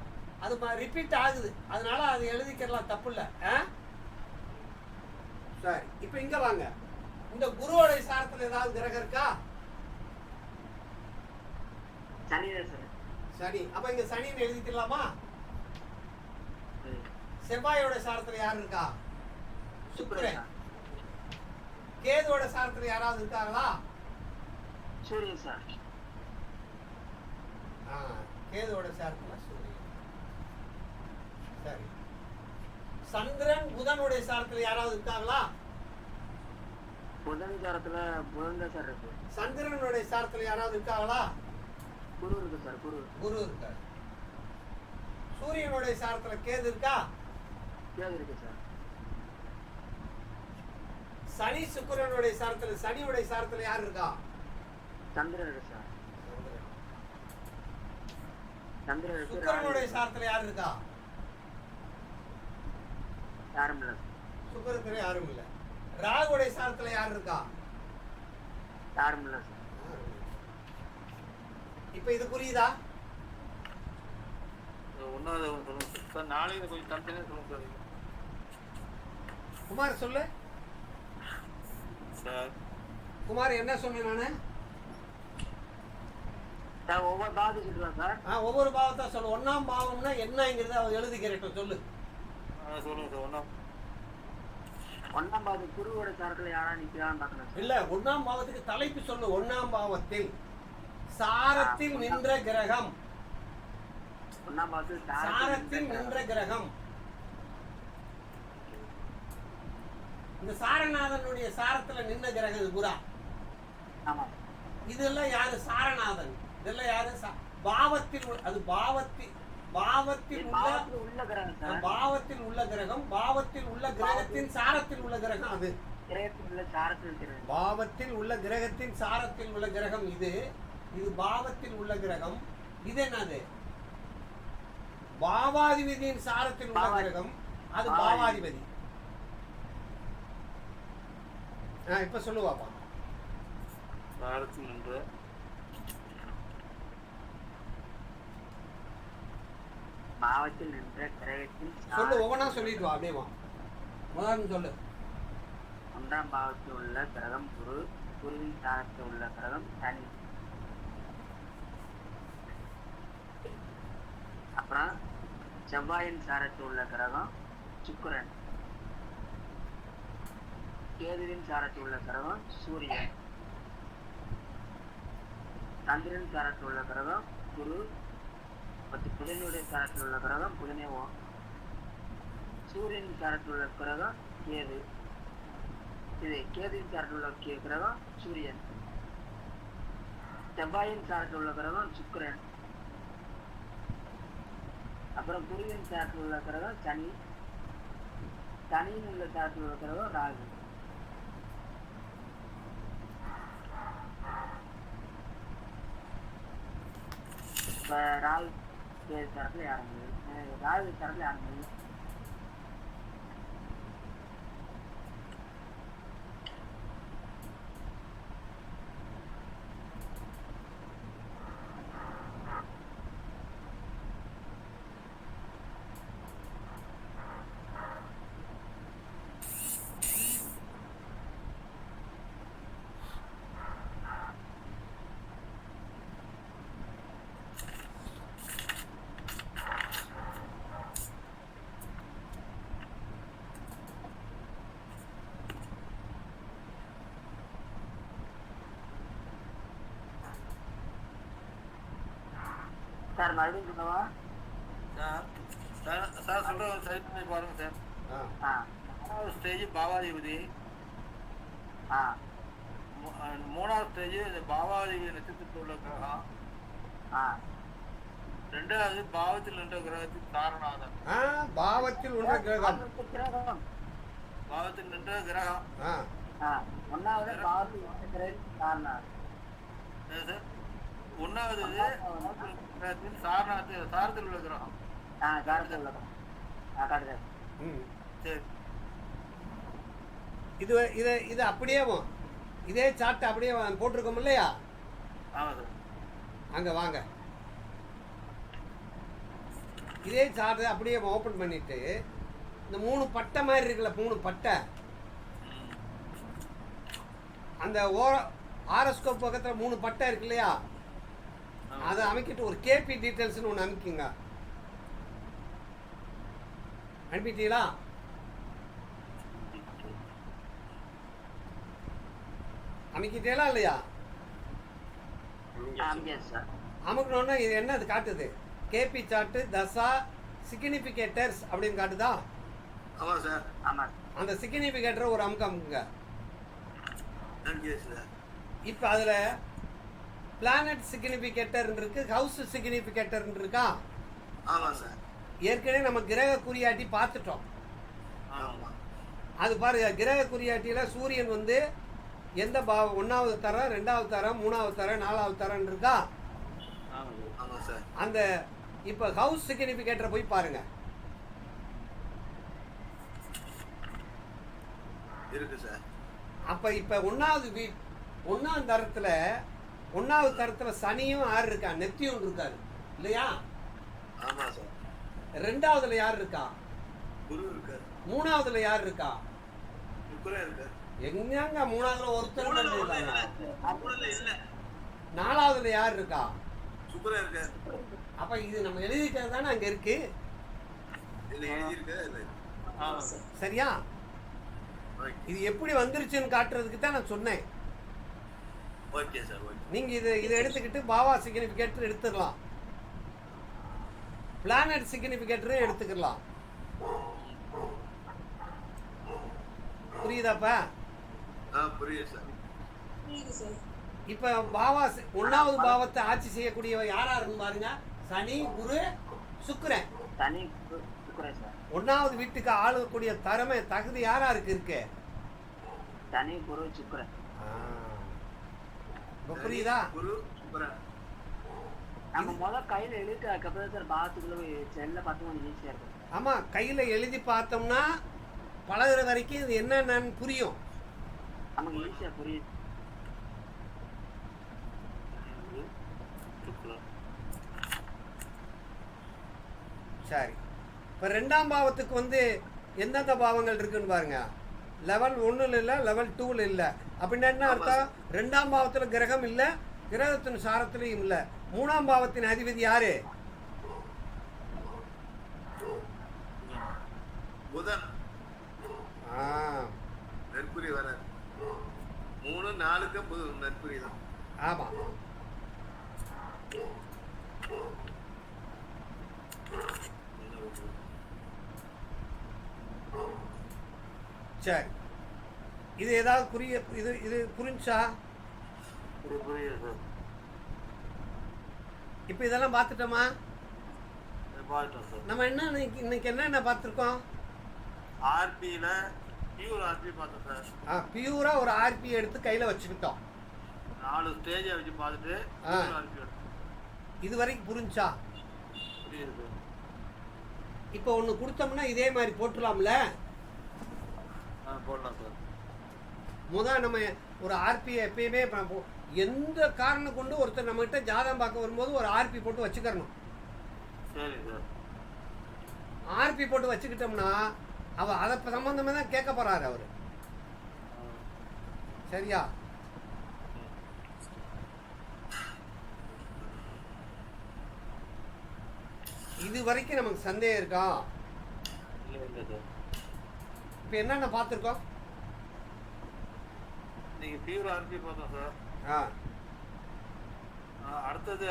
அது ரிப்பீட் ஆகுது, அதனால அது எழுதிக்கலாம், தப்பு இல்ல. சரி, இப்ப இங்க வாங்க. இந்த குருவோட சாரத்துல ஏதாவது கிரகம் இருக்கா? சனி சார். சனி. அப்ப இங்க சனின்னு எழுதிக்கலாமா? செவ்வாயோட சாரத்துல யார் இருக்கா? சுக்கிரன். கேதுவோட சாரத்துல யாராவது இருக்காங்களா? சூரியன் சார். கேதுவோட சாரத்துல சூரியன். சரி. சந்திரன் புதனுடைய சாரத்துல யாராவது இருக்காங்களா? புதன் சாரத்துல புதன் சார் இருக்கு. சந்திரனுடைய சாரத்துல யாராவது இருக்காங்களா? குரு இருக்கு சார். குரு இருக்காரு. சூரியனுடைய சாரத்துல கேது இருக்கா? கேது இருக்கு சார். சனி சுக்கிரனுடைய சாரத்துல சனியுடைய சாரத்துல யார் இருக்கா? சந்திரன் இருக்கு சார். சந்திரன் இருக்கு. சுக்கிரனுடைய சாரத்துல யார் இருக்கா? யாரும் இல்ல. சுக்கிரத்துல யாரும் இல்ல. ராகுடைய சாரத்துல யார் இருக்கா? யாரும் இல்ல சார். இப்ப இது புரியுதா? ஒன்னாவது சொல்லுங்க சார். நாளைக்கு கொஞ்சம் தனித்தனியாக சொல்லுங்க சார். குமார் சொல்லு. சார். குமார் என்ன சொன்னேன் நான்? சார் ஒவ்வொரு பாவத்தையும் சொல்லுவேன் சார். ஒவ்வொரு பாவத்தை சொல்லு. 1ஆம் பாவம்னா என்னங்கிறத அவர் எழுதிக்கிறட்டும், சொல்லு. சொல்லுங்க சார். 1ஆம் பாவத்துக்கு குருவோட சாரத்துல யாரா நிக்கிறான்னு பார்க்கணும் சார். இல்ல, 1ஆம் பாவத்துக்கு தலைப்பு சொல்லு. 1ஆம் பாவத்தில் சாரத்தில் நின்ற கிரகம். 1ஆம் பாவத்தில் சாரத்தில் நின்ற கிரகம். இந்த சாரநாதனுடைய சாரத்துல நின்ற கிரகம் இது பூரா. ஆமா. இதெல்லாம் யாரு? சாரநாதன். இதெல்லாம் யாரு? பாவத்தில் அது பாவத்தில் உள்ள கிரகம் சார். பாவத்தில் உள்ள கிரகம். பாவத்தில் உள்ள கிரகத்தின் சாரத்தில் உள்ள கிரகம் அது. கிரகத்தில் உள்ள சாரத்தில் கிரகம். பாவத்தில் உள்ள கிரகத்தின் சாரத்தில் உள்ள கிரகம் இது. இது பாவத்தில் உள்ள கிரகம். இது என்னது? பாவாதிபதியின் சாரத்தில் உள்ள கிரகம். அது பாவாதிபதி. இப்ப சொல்லுவாப்பா. சாரத்தில் நின்ற பாவத்தில் நின்ற கிரகத்தின் சொல்லு, ஒவ்வொன்றா சொல்லிட்டு வா. அப்படியே வா. முதல்ல சொல்லு. 1ஆம் பாவத்தில் உள்ள கிரகம் குரு. குருவின் சாரத்தில் உள்ள கிரகம் சனி. அப்புறம் செவ்வாயின் சாரத்தில் உள்ள கிரகம் சுக்கிரன். கேதுவின் சாரத்தில் உள்ள கிரகம் சூரியன். சந்திரன் சாரத்தில் உள்ள கிரகம் குரு. புதனுடைய சாரத்தில் உள்ள கிரகம் புதனேவோ. சூரியன் சாரத்தில் உள்ள கிரகம் கேது. இது கேதுவின் சாரத்தில் உள்ள கிரகம் சூரியன். செவ்வாயின் சாரத்தில் உள்ள கிரகம் சுக்கிரன். அப்புறம் குருவின் சாரத்தில் உள்ள கிரகம் சனி. சனியின் உள்ள சாரத்தில் உள்ள கிரகம் ராகு. இப்ப ராகு சாரத்தில் ஆரம்பிது. ராகு சாரத்தில் ஆரம்பிது. சார் மறுபடியும் சொல்லவா? சார் சொல்ற சரி பண்ணி பாருங்க சார். 4வது ஸ்டேஜ் பாவாதிபதி. 3வது ஸ்டேஜ் பாவாதிபதி நட்சத்திரத்தில் உள்ள கிரகம். 2வது பாவத்தில் நின்ற கிரகத்தின் சாரநாதன். பாவத்தில் உள்ள கிரகம். பாவத்தில் நின்ற கிரகம். 1வது பாவத்தில் உள்ள கிரகத்தின் சாரநாதன். சார் 1வது கிரகத்தின் சாரத்தில் உள்ள கிரகம். சாரத்தில் உள்ள கிரகம். சரி. இது அப்படியே இதே சார்ட் அப்படியே போட்டிருக்கோம் இல்லையா? ஆமா சார். அங்க வாங்க. இதே சார்ட் அப்படியே ஓபன் பண்ணிட்டு இந்த 3 பட்டை மாதிரி இருக்குல்ல, 3 பட்டை, அந்த ஆரோஸ்கோப் பக்கத்தில் 3 பட்டை இருக்கு இல்லையா, அதை அமைக்கிட்டு ஒரு கேபி டீட்டெயில்ஸ்னு ஒன்று அமைக்குங்க. அனுப்பிட்டீங்களா? அமைக்கிட்டீங்களா இல்லையா? அமுக்கணுன்னா இது என்ன அது காட்டுது? கேபி சார்ட்டு தசா சிக்னிஃபிகேட்டர்ஸ் அப்படின்னு காட்டுதா? ஆமா சார். ஆமா. அந்த சிக்னிஃபிகேட்டரை ஒரு அமுக்குங்க. இப்போ அதில் பிளானட் சிக்னிஃபிகேட்டர் இருக்கு, ஹவுஸ் சிக்னிஃபிகேட்டர் இருக்கா? ஆமா சார். ஏற்கனவே நம்ம கிரக குறியாட்டி பார்த்துட்டோம். அது பாருங்க, கிரக குறியாட்டியில் சூரியன் வந்து எந்த பாவம் 1வது தரம், 2வது தரம், 3வது தரம், 4வது தரம் இருக்கா? ஆமா சார். அந்த இப்போ ஹவுஸ் சிக்னிஃபிகேட்டரை போய் பாருங்க. இருக்கு சார். அப்போ இப்போ 1வது தரத்தில் சனியும் யார் இருக்கா? நெப்டியூன் இருக்காரு இல்லையா? ஆமா சார். 2வதுல யார் இருக்கா? குரு இருக்காரு. 3வதுல யார் இருக்கா? சுக்கிரன் இருக்காரு. எங்கங்க மூணாவதுல ஒருத்தர் மூணுல தான் ஒண்ணு இருக்காங்க. மூணுல இல்ல. நாலாவதுல யார் இருக்கா? சுக்கிரன் இருக்காரு. அப்ப இது நம்ம எழுதிக்கிறது தானே அங்க இருக்கு. இதுல எழுதியிருக்கா இல்ல? சரியா? இது எப்படி வந்துருச்சுன்னு காட்டுறதுக்கு தான் நான் சொன்னேன். Okay sir, okay. நீங்க இதை எடுத்துக்கிட்டு பாவா சிக்னிஃபிகேட்டர் எடுத்துக்கலாம், பிளானட் சிக்னிஃபிகேட்டரும் எடுத்துக்கலாம். புரியுதாப்பா? புரியுது சார். புரியுது சார். இப்ப பாவா ஒன்னாவது பாவத்தை ஆட்சி செய்யக்கூடியவ யாரா இருக்கும் பாருங்க. சனி, குரு, சுக்கிரன். சனி சுக்கிரன் சார். ஒன்னாவது வீட்டுக்கு ஆளக்கூடிய திறமை தகுதி யாரா இருக்கு? சனி, குரு, சுக்கிரன். இப்ப புரியுதா? குரு சுக்கிரன். நம்ம கையில எழுதி அதுக்கப்புறம் சார் பாத்துக்குள்ள செல்ல பார்த்து கொஞ்சம் ஈஸியா இருக்கும். ஆமா, கையில எழுதி பார்த்தோம்னா பழகுற வரைக்கும் இது என்னன்னு புரியும், நமக்கு ஈஸியா புரியுது. சரி. இப்போ ரெண்டாம் பாவத்துக்கு வந்து எந்தெந்த பாவங்கள் இருக்குன்னு பாருங்க. லெவல் 1ல் இல்லை, லெவல் 2ல் இல்லை. அப்படின்னா என்ன அர்த்தம்? ரெண்டாம் பாவத்தில் கிரகம் இல்லை, கிரகத்தின் சாரத்திலையும் இல்லை. மூணாம் பாவத்தின் அதிபதி யாரு? புதன். நெற்குறி வர 3, 4க்கு நெற்குறி தான். ஆமா. சரி, இது ஏதாவது இது புரிஞ்சா? இப்ப இதெல்லாம் பார்த்துட்டோமா? நம்ம என்ன இன்னைக்கு என்னென்ன பார்த்துருக்கோம்? ஆர்பியில பியூர் ஆர்பி பார்த்தோம் சார். பியூரா ஒரு ஆர்பி எடுத்து கையில வச்சுக்கிட்டோம். 4 ஸ்டேஜை வச்சு பார்த்துட்டு ஆர்பி எடுத்தோம். இது வரைக்கும் புரிஞ்சா? புரியுது. இப்போ ஒன்று கொடுத்தோம்னா இதே மாதிரி போட்டுடலாம்ல? போடலாம் சார். நம்ம ஒரு ஆர்பி எப்பயுமே எந்த காரணம் கொண்டு ஒருத்தர் நம்மகிட்ட ஜாதகம் பார்க்க வரும்போது ஒரு ஆர்பி போட்டு வச்சுக்கணும். சரி சார். ஆர்பி போட்டு வச்சுக்கிட்டோம்னா அதை சம்பந்தமே தான் கேட்க போறாரு அவரு. சரியா? இது வரைக்கும் நமக்கு சந்தேகம் இருக்கா? இப்ப என்னென்ன பார்த்துருக்கோம்? நீங்க பியூர் ஆர்பி பார்த்தோம் சார். அடுத்தது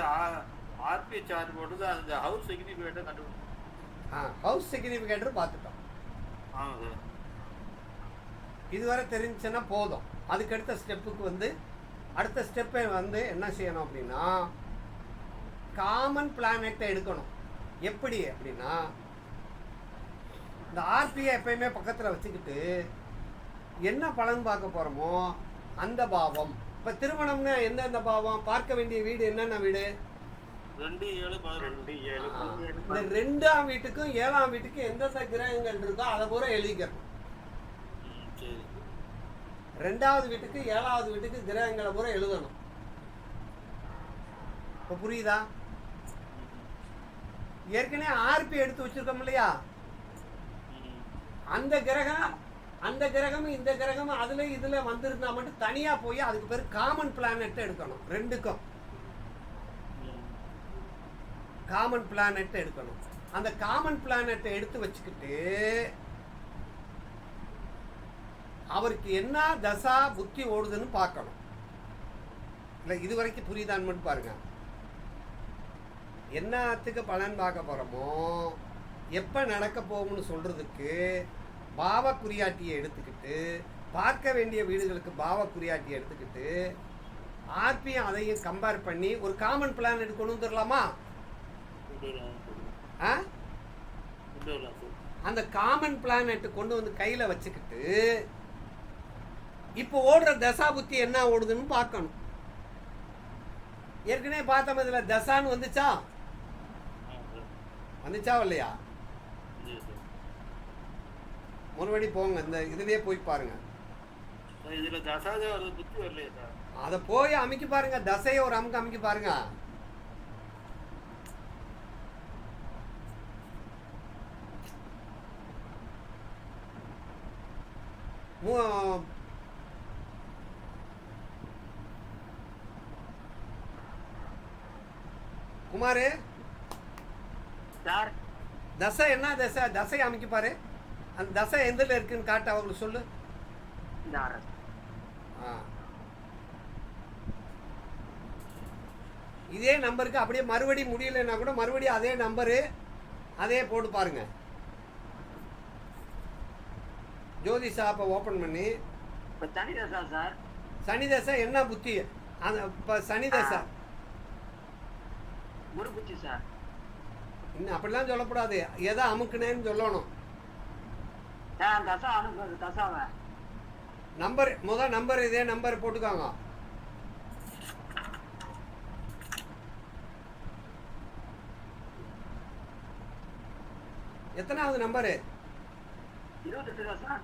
ஆர்பி சார்ட் போட்டு அந்த ஹவுஸ் சிக்னிஃபிகேட்டர் கண்டுபிடிச்சோம். ஹவுஸ் சிக்னிஃபிகேட்டர் பார்த்துட்டோம். ஆமாம் சார். இதுவரை தெரிஞ்சுன்னா போதும். அதுக்கு அடுத்த ஸ்டெப்புக்கு வந்து அடுத்த ஸ்டெப்பை வந்து என்ன செய்யணும் அப்படின்னா காமன் பிளானெட்டை எடுக்கணும். எப்படி அப்படின்னா இந்த ஆர்பியை எப்பயுமே பக்கத்தில் வச்சுக்கிட்டு என்ன பலன் பார்க்க போகிறோமோ அந்த பாவம். இப்போ திருமணம்னா எந்தெந்த பாவம்? பார்க்க வேண்டிய வீடு என்னென்ன வீடு? 2, 7, 12, 7. இந்த 2ஆம் வீட்டுக்கும் 7ஆம் வீட்டுக்கும் எந்தெந்த கிரகங்கள் இருக்கோ அதை பூரா எழுதிக்கிறோம். சரி. 2வது வீட்டுக்கு 7வது வீட்டுக்கு கிரகங்களை பூரா எழுதணும். இப்போ புரியுதா? ஏற்கனவே ஆர்பி எடுத்து வச்சிருக்கோம் இல்லையா? அந்த கிரகம் இந்த கிரகம் அதுல இதுல வந்திருந்தா மட்டும் தனியா போய் அதுக்கு பேர் காமன் பிளானெட் எடுக்கணும். 2க்கும் காமன் பிளானெட் எடுக்கணும். அந்த காமன் பிளானெட்டை எடுத்து வச்சுக்கிட்டு அவருக்கு என்ன தசா புத்தி ஓடுதுன்னு பார்க்கணும். இல்லை இது வரைக்கும் புரியுதான்னு மட்டும் பாருங்க. என்னத்துக்கு பலன் பார்க்க போறோமோ எப்போ நடக்க போகும்னு சொல்றதுக்கு பாவ குறியாட்டியை எடுத்துக்கிட்டு பார்க்க வேண்டிய வீடுகளுக்கு பாவ குறியாட்டியை எடுத்துக்கிட்டு ஆர்பியும் அதையும் கம்பேர் பண்ணி ஒரு காமன் பிளான் கொண்டு வந்துடலாமா? அந்த காமன் பிளானெட் கொண்டு வந்து கையில வச்சுக்கிட்டு இப்போ ஓடுற தசாபுத்தி என்ன ஓடுதுன்னு பார்க்கணும். ஏற்கனவே பார்த்தோம், இதுல தசான்னு வந்துச்சா இல்லையா? மறுபடி போங்க, இந்த இதுலயே போய் பாருங்க. அத போய் அமைக்க பாருங்க, தசையை ஒரு அமைக்க பாருங்க. குமார் சார் தசை என்ன தசை? தசையை அமைக்கப்பாரு. அந்த தசை எந்தில் இருக்குன்னு காட்டு அவங்களுக்கு சொல்லு. இந்த ஆர்எஸ் ஆ, இதே நம்பருக்கு அப்படியே மறுபடியும் முடியலைன்னா கூட மறுபடியும் அதே நம்பரு அதே போட்டு பாருங்க. ஜோதிஷா அப்போ ஓப்பன் பண்ணி இப்போ சனி தசா சார். சனி தசை என்ன புத்தி? அந்த இப்போ சனி தசை குரு புத்தி சார். இன்னும் அப்படிலாம் சொல்லக்கூடாது, எதை அமுக்குனேன்னு சொல்லணும். தசா அனுப்புறது தசாவை நம்பர் நம்பர் இதே நம்பர் போட்டுக்காங்க. எத்தனாவது நம்பரு? 28 தான் சார்.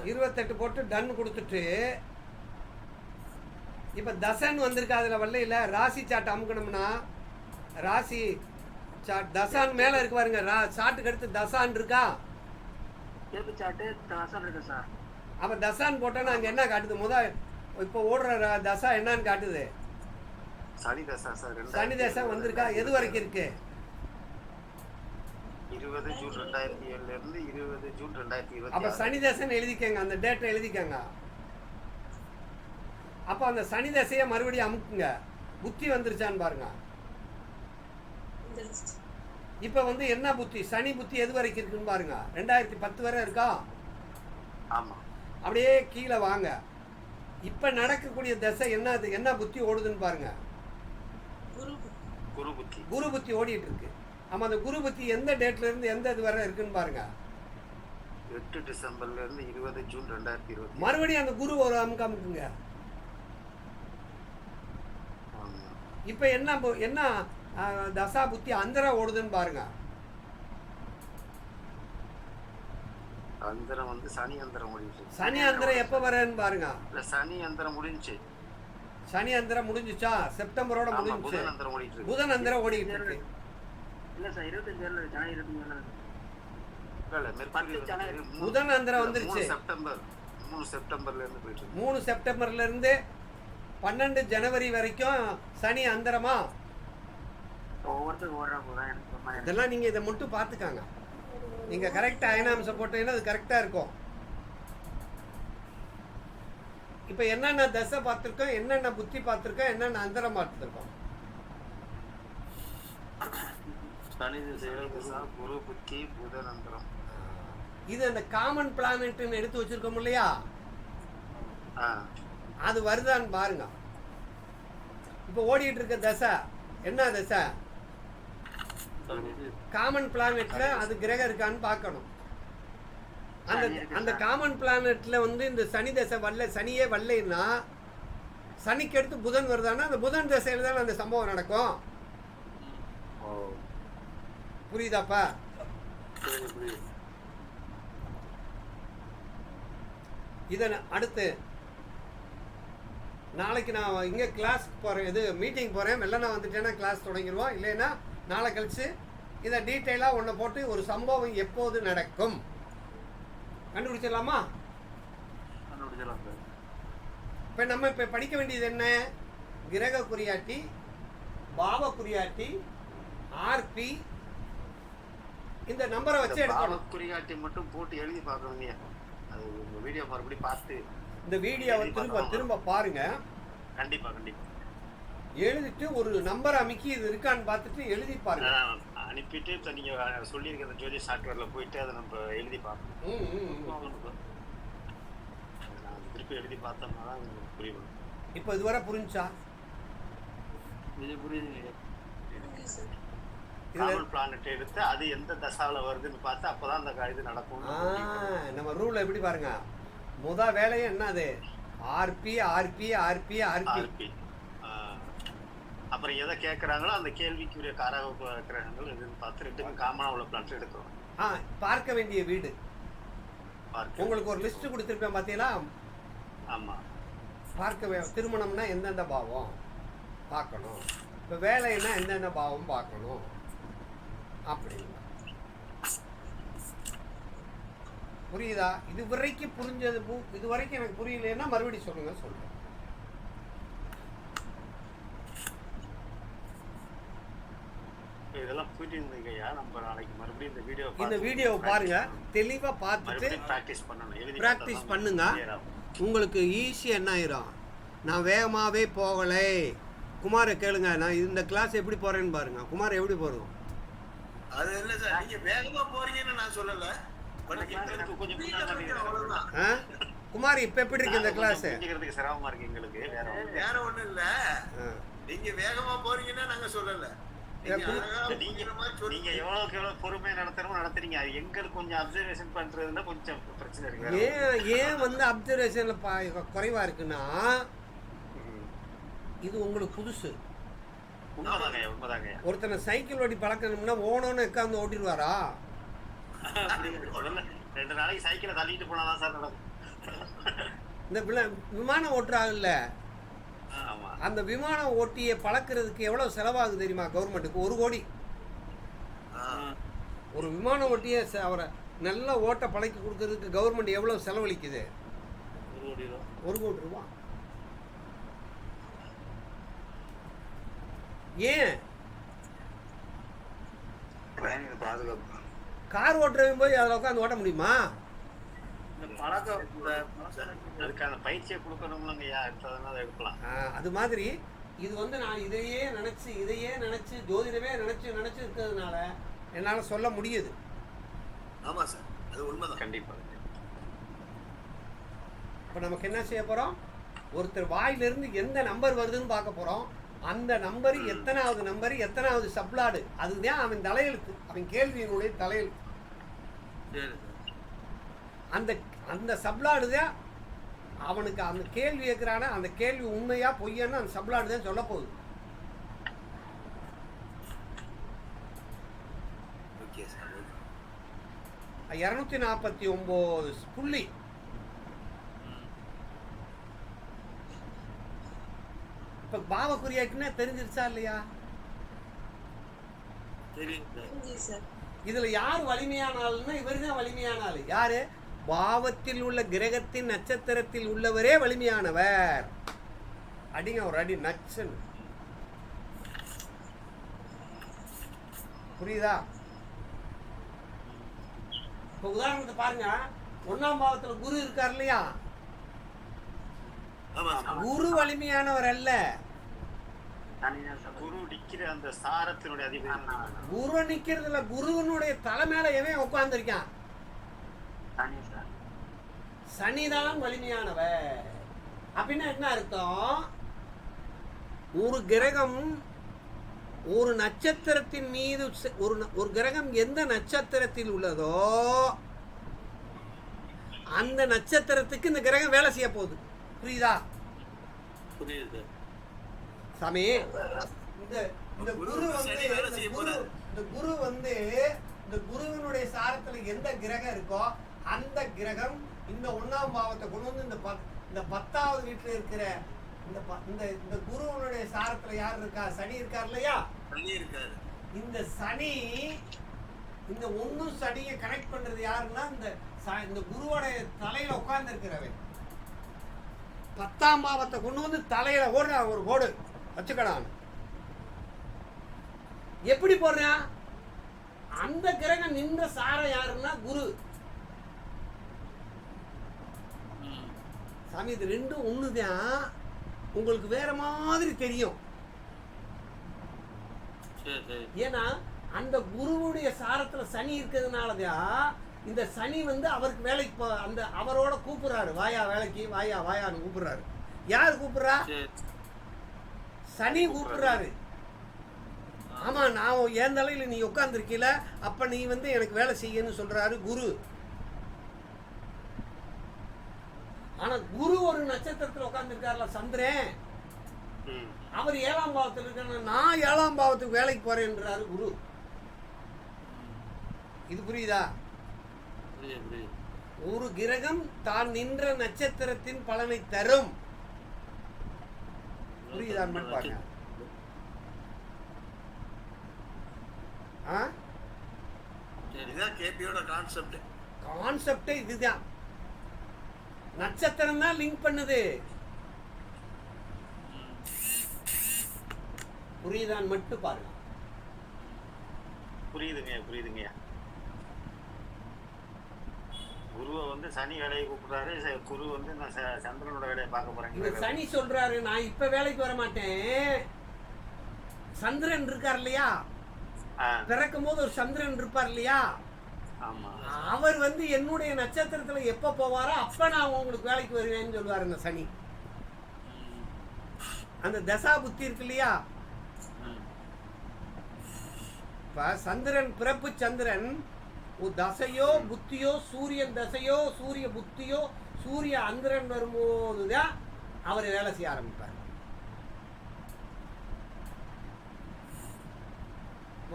28 போட்டு டன் கொடுத்துட்டு இப்போ தசன் வந்திருக்கு. அதில் வரல ராசி சாட் அமுக்கணும்னா ராசி சாட் தசான் மேலே இருக்கு பாருங்க. சாட்டுக்கு அடுத்து தசான் இருக்கா? கேபி சாட்டு தசா இருக்கு சார். அப்போ தசான் போட்டோன்னா அங்கே என்ன காட்டுது? இப்போ ஓடுற தசா என்னன்னு காட்டுது? சனி தசா சார். சனி தசா வந்திருக்கா? எது வரைக்கும் இருக்கு? 20 ஜூன் 2007 இருந்து 20 ஜூன் 2020. அப்போ சனி தசைன்னு எழுதிக்கங்க, அந்த டேட்டை எழுதிக்கங்க. அப்போ அந்த சனி தசையை மறுபடியும் அமுக்குங்க. புத்தி வந்துருச்சான்னு பாருங்க. இப்போ என்ன புத்தி? சனி புத்தி எது வரைக்கும் இருக்குன்னு பாருங்க. 2010 வரை இருக்கா? ஆமா. அப்படியே கீழே வாங்க. இப்போ நடக்கக்கூடிய தசை என்ன புத்தி ஓடுதுன்னு பாருங்க. குரு புத்தி. குரு புத்தி ஓடிட்டு இருக்கு. ஆமாம், அந்த குரு புத்தி எந்த டேட்ல இருந்து எந்த இது வரை இருக்குன்னு பாருங்க. 8 டிசம்பர்ல இருந்து 20 ஜூன் 2020. மறுபடியும் அந்த குரு ஒரு அமுக்குங்க. இப்போ என்ன தசா புத்தி அந்தரம் ஓடுதுன்னு பாருங்க. அந்தரம் சனி அந்தரம் முடிஞ்சு. சனி அந்தரம் எப்போ வரேன்னு பாருங்க. இல்ல சனி அந்தரம் முடிஞ்சு. சனி அந்தரம் முடிஞ்சுச்சா? செப்டம்பரோட முடிஞ்சுச்சு. புதன் அந்தரம் ஓடிட்டு இருக்கு. புதன் அந்தரம் ஓடிட்டு இருக்கு. இல்ல சார் 25 ஜனவரி 25 இல்ல மெர்க்குரி புதன் அந்தரம் வந்துருச்சு. 3 செப்டம்பர்ல இருந்து போயிட்டு இருக்கு. 3 செப்டம்பர்ல இருந்து 12 ஜனவரி வரைக்கும் சனி அந்தரமா? ஒவ்வொருத்தருக்கு ஓடுறாங்க. இதெல்லாம் நீங்க இதை மட்டும் பார்த்துக்காங்க. நீங்க கரெக்டா அயனாம்சம் போட்டீங்கன்னா அது கரெக்டா இருக்கும். இப்ப என்னென்ன தசை பார்த்துருக்கோம், என்னென்ன புத்தி பார்த்துருக்கோம், என்னென்ன அந்தரம் பார்த்துருக்கோம். சனி தசா, குரு புத்தி, புதன் அந்தரம். இது அந்த காமன் பிளானட்னு எடுத்து வச்சிருக்கோம் இல்லையா? அது வருதான்னு பாருங்க. இப்போ ஓடிட்டு இருக்க தசை என்ன தசை? காமன் பிளானட்ல அது கிரகம் இருக்கான்னு பார்க்கணும். அந்த காமன் பிளானட்ல இந்த சனி தசை வரல, சனியே வரலைன்னா சனிக்கு எடுத்து புதன் வருதான்னா அந்த புதன் தசையில தான் அந்த சம்பவம் நடக்கும். புரியுதாப்பா? இதை அடுத்து நாளைக்கு நான் இங்கே கிளாஸ்க்கு போகிறேன், இது மீட்டிங் போகிறேன். வெள்ளனா வந்துட்டேன்னா கிளாஸ் தொடங்கிடுவோம். இல்லைன்னா நாளை கழிச்சு இதை டீட்டெயிலாக ஒன்று போட்டு ஒரு சம்பவம் எப்போது நடக்கும் கண்டுபிடிச்சிடலாமா? கண்டுபிடிச்சிடலாம் சார். இப்போ நம்ம இப்போ படிக்க வேண்டியது என்ன? கிரக குறியாட்டி, பாவ குறியாட்டி, ஆர்பி, இந்த நம்பரை வச்சு எடுக்கணும். குறிகாட்டி மட்டும் போட்டு எழுதி பார்க்கணுங்க. அது வீடியோ மறுபடியும் பார்த்து இந்த வீடியோவை திரும்ப பாருங்க. கண்டிப்பா கண்டிப்பா எழுதிட்டு ஒரு நம்பர் அமைக்கி இது இருக்கான்னு பார்த்துட்டு எழுதி பாருங்க. அனுப்பிட்டு இப்போ நீங்கள் சொல்லியிருக்க அந்த ஜோதி சாஃப்ட்வேரில் போயிட்டு அதை நம்ம எழுதி பார்க்கணும். திருப்பி எழுதி பார்த்தோம்னா தான் புரியும். இப்போ இதுவரை புரிஞ்சா? இது புரியுது. காமன் பிளானட் எடுத்து அது எந்த தசாவில் வருதுன்னு பார்த்து அப்போதான் அந்த இது நடக்கும். நம்ம ரூல்ல எப்படி பாருங்க, வேலையே என்ன? அது ஆர்பி ஆர்பி ஆர்பி ஆர்பி. அப்புறம் எதை கேட்குறாங்களோ அந்த கேள்விக்குரிய காரக கிரகங்கள் இதுன்னு பார்த்து ரெண்டுமே காமனாக உள்ள பிளான்ட் எடுக்கிறோம். பார்க்க வேண்டிய வீடு உங்களுக்கு ஒரு லிஸ்ட் கொடுத்துருப்பேன் பார்த்தீங்களா? ஆமாம். திருமணம்னா எந்தெந்த பாவம் பார்க்கணும், இப்போ வேலைன்னா எந்தெந்த பாவம் பார்க்கணும் அப்படிங்க. புரியுதா? இது வரைக்கும் புரிஞ்சது. இது வரைக்கும் எனக்கு புரியலன்னா மறுபடியும் சொல்லுங்க. இதெல்லாம் போயிட்டு இருந்தீங்கய்யா. நம்ம நாளைக்கு மறுபடியும் இந்த வீடியோவை பாருங்க, தெளிவா பார்த்துட்டு பிராக்டிஸ் பண்ணணும். ப்ராக்டிஸ் பண்ணுங்க. உங்களுக்கு ஈஸியாக என்ன ஆயிரும். நான் வேகமாகவே போகலை. குமாரை கேளுங்க, நான் இந்த கிளாஸ் எப்படி போறேன்னு பாருங்க. குமார் எப்படி போறோம்? அது இல்ல சார், நீங்க வேகமா போறீங்கன்னு நான் சொல்லல. கொஞ்சம் குமார் இப்ப எப்படி இருக்கு இந்த கிளாஸ்? சிரமமா இருக்கு எங்களுக்கு. வேற ஒண்ணும் இல்ல, நீங்க வேகமா போறீங்கன்னா நாங்க சொல்லல. நீங்க எவ்வளவுக்கு எவ்வளவு பொறுமையா நடத்துறோமோ நடத்துறீங்க. அது எங்களுக்கு கொஞ்சம் அப்சர்வேஷன் பண்றதுல கொஞ்சம் பிரச்சனை இருக்கு. ஏன் வந்து அப்சர்வேஷன்ல குறைவா இருக்குன்னா, இது உங்களுக்கு புதுசு. உண்மைதாங்க. ஒருத்தனை சைக்கிள் ஓட்டி பழக்கணும்னா ஓனோன்னு உட்காந்து ஓட்டிடுவாரா? 2 நாளைக்கு சைக்கிளை தள்ளிட்டு போனாதான் சார் நடக்கும். இந்த விமானம் ஓட்டுறாங்கல்ல, அந்த விமானம் ஓட்டிய பழக்கிறதுக்கு எவ்வளவு செலவாகுது தெரியுமா கவர்மெண்ட்டுக்கு? 1 கோடி. ஒரு விமானம் ஓட்டிய அவரை நல்லா ஓட்ட பழக்கி கொடுக்கறதுக்கு கவர்மெண்ட் எவ்வளவு செலவழிக்குது? 1 கோடி ரூபா. ஏன்? கார் ஓட்டுறவங்க போய் அதில் உட்காந்து ஓட்ட முடியுமா? அதுக்கான பயிற்சியை கொடுக்கணும்லங்கய்யா, எடுத்ததுனால எடுக்கலாம். அது மாதிரி இது வந்து நான் இதையே நினைச்சு ஜோதிடமே நினைச்சு இருக்கிறதுனால என்னால சொல்ல முடியுது. ஆமா சார், அது உண்மைதான். கண்டிப்பா. இப்போ நமக்கு என்ன செய்ய போறோம்? ஒருத்தர் வாயிலிருந்து எந்த நம்பர் வருதுன்னு பார்க்க போறோம். அந்த நம்பர் எத்தனாவது சப்ளாடு, அதுதான் அவன் தலையெழுத்து, அவன் கேள்வியினுடைய தலையெழுத்து. அந்த சப்ளாடு தான் அவனுக்கு அந்த கேள்வி கேட்கிறான, அந்த கேள்வி உண்மையா பொய்யான்னு அந்த சப்ளாடு தான் சொல்ல போகுது. Okay sir. 249 புள்ளி. இப்ப பாவக்குரியாக்குன்னா தெரிஞ்சிருச்சா இல்லையா? இதுல யார் வலிமையான ஆளுன்னா இவருதான் வலிமையான ஆளு. யாரு? பாவத்தில் உள்ள கிரகத்தின் நட்சத்திரத்தில் உள்ளவரே வலிமையானவர். அடிங்க ஒரு அடி நச்சன். புரியுதா? இப்ப உதாரணத்தை பாருங்க, 1ஆம் பாவத்துல குரு இருக்கார் இல்லையா? குரு வலிமையானவர் அல்ல. குரு நிக்கிற அந்த சாரத்தினுடைய அதிபதி. குரு நிக்கிறதுல குருவனுடைய தலை மேல எவன் உட்கார்ந்துருக்கான்? சனிதான் வலிமையானவர். அப்படின்னா என்ன அர்த்தம்? ஒரு கிரகம் ஒரு நட்சத்திரத்தின் மீது, ஒரு கிரகம் எந்த நட்சத்திரத்தில் உள்ளதோ அந்த நட்சத்திரத்துக்கு இந்த கிரகம் வேலை செய்ய போகுது. புரியுதா? புரியுது சாமி. இந்த குரு வந்து இந்த குருவினுடைய சாரத்துல எந்த கிரகம் இருக்கோ அந்த கிரகம் இந்த 1ஆம் பாவத்தை கொண்டு வந்து இந்த 10வது வீட்டுல இருக்கிற இந்த குருவனுடைய சாரத்துல யார் இருக்கா? சனி இருக்கார் இல்லையா? இந்த சனி, இந்த 1 சனியை கனெக்ட் பண்றது யாருன்னா இந்த குருவோடைய தலையில உட்கார்ந்து இருக்கிறவன். 10ஆம் பாவத்தை கொண்டு வந்து தலையில ஓடுற ஒரு கோடு வச்சுக்கணும். எப்படி போடுறான்? அந்த கிரகம் நின்ற சாரம் யாருன்னா குரு. சாமி இது ரெண்டும் ஒண்ணுதான், உங்களுக்கு வேற மாதிரி தெரியும். ஏன்னா அந்த குருவுடைய சாரத்துல சனி இருக்கிறதுனாலதான் இந்த சனி வந்து அவருக்கு வேலைக்கு அந்த அவரோட கூப்பிடுறாரு. வாயா வேலைக்கு, வாயான்னு கூப்பிடுறாரு. யார் கூப்பிடுறா? சனி கூப்பிடுறாரு. ஆமா, நான் என் தலையில நீ உட்கார்ந்துருக்கீல, அப்ப நீ வந்து எனக்கு வேலை செய்யன்னு சொல்றாரு குரு. ஆனா குரு ஒரு நட்சத்திரத்துல உட்கார்ந்துருக்காருல சந்திரன், அவர் 7ஆம் பாவத்தில் இருக்க, நான் 7ஆம் பாவத்துக்கு வேலைக்கு போறேன்றாரு குரு. இது புரியுதா? ஒரு கிரகம் தான் நின்ற நட்சத்திரத்தின் பலனை தரும். புரியுதான்னு பாருங்க. கான்செப்ட் இதுதான். நட்சத்திரம் தான் லிங்க் பண்ணுது. புரியுதான்னு மட்டும் பாருங்க. புரியுதுங்கய்யா. குருவை வந்து சனி வேலையை கூப்பிடுறாரு, குரு வந்து நான் சந்திரனோட வேலையை பார்க்க இவர் போறேன். சனி சொல்றாரு நான் இப்ப வேலைக்கு வர மாட்டேன். சந்திரன் இருக்கார் இல்லையா, பிறக்கும் போது ஒரு சந்திரன் இருப்பார் இல்லையா, ஆமா. அவர் வந்து என்னுடைய நட்சத்திரத்துல எப்ப போவாரோ அப்ப நான் உங்களுக்கு வேலைக்கு வருவேன்னு சொல்லுவாரு இந்த சனி. அந்த தசா புத்தி இருக்கு இல்லையா, இப்ப சந்திரன் பிறப்பு சந்திரன் தசையோ புத்தியோ சூரியன் தசையோ சூரிய புத்தியோ சூரிய அந்திரன் வரும்போதுதான் அவர் வேலை செய்ய ஆரம்பிப்பார்.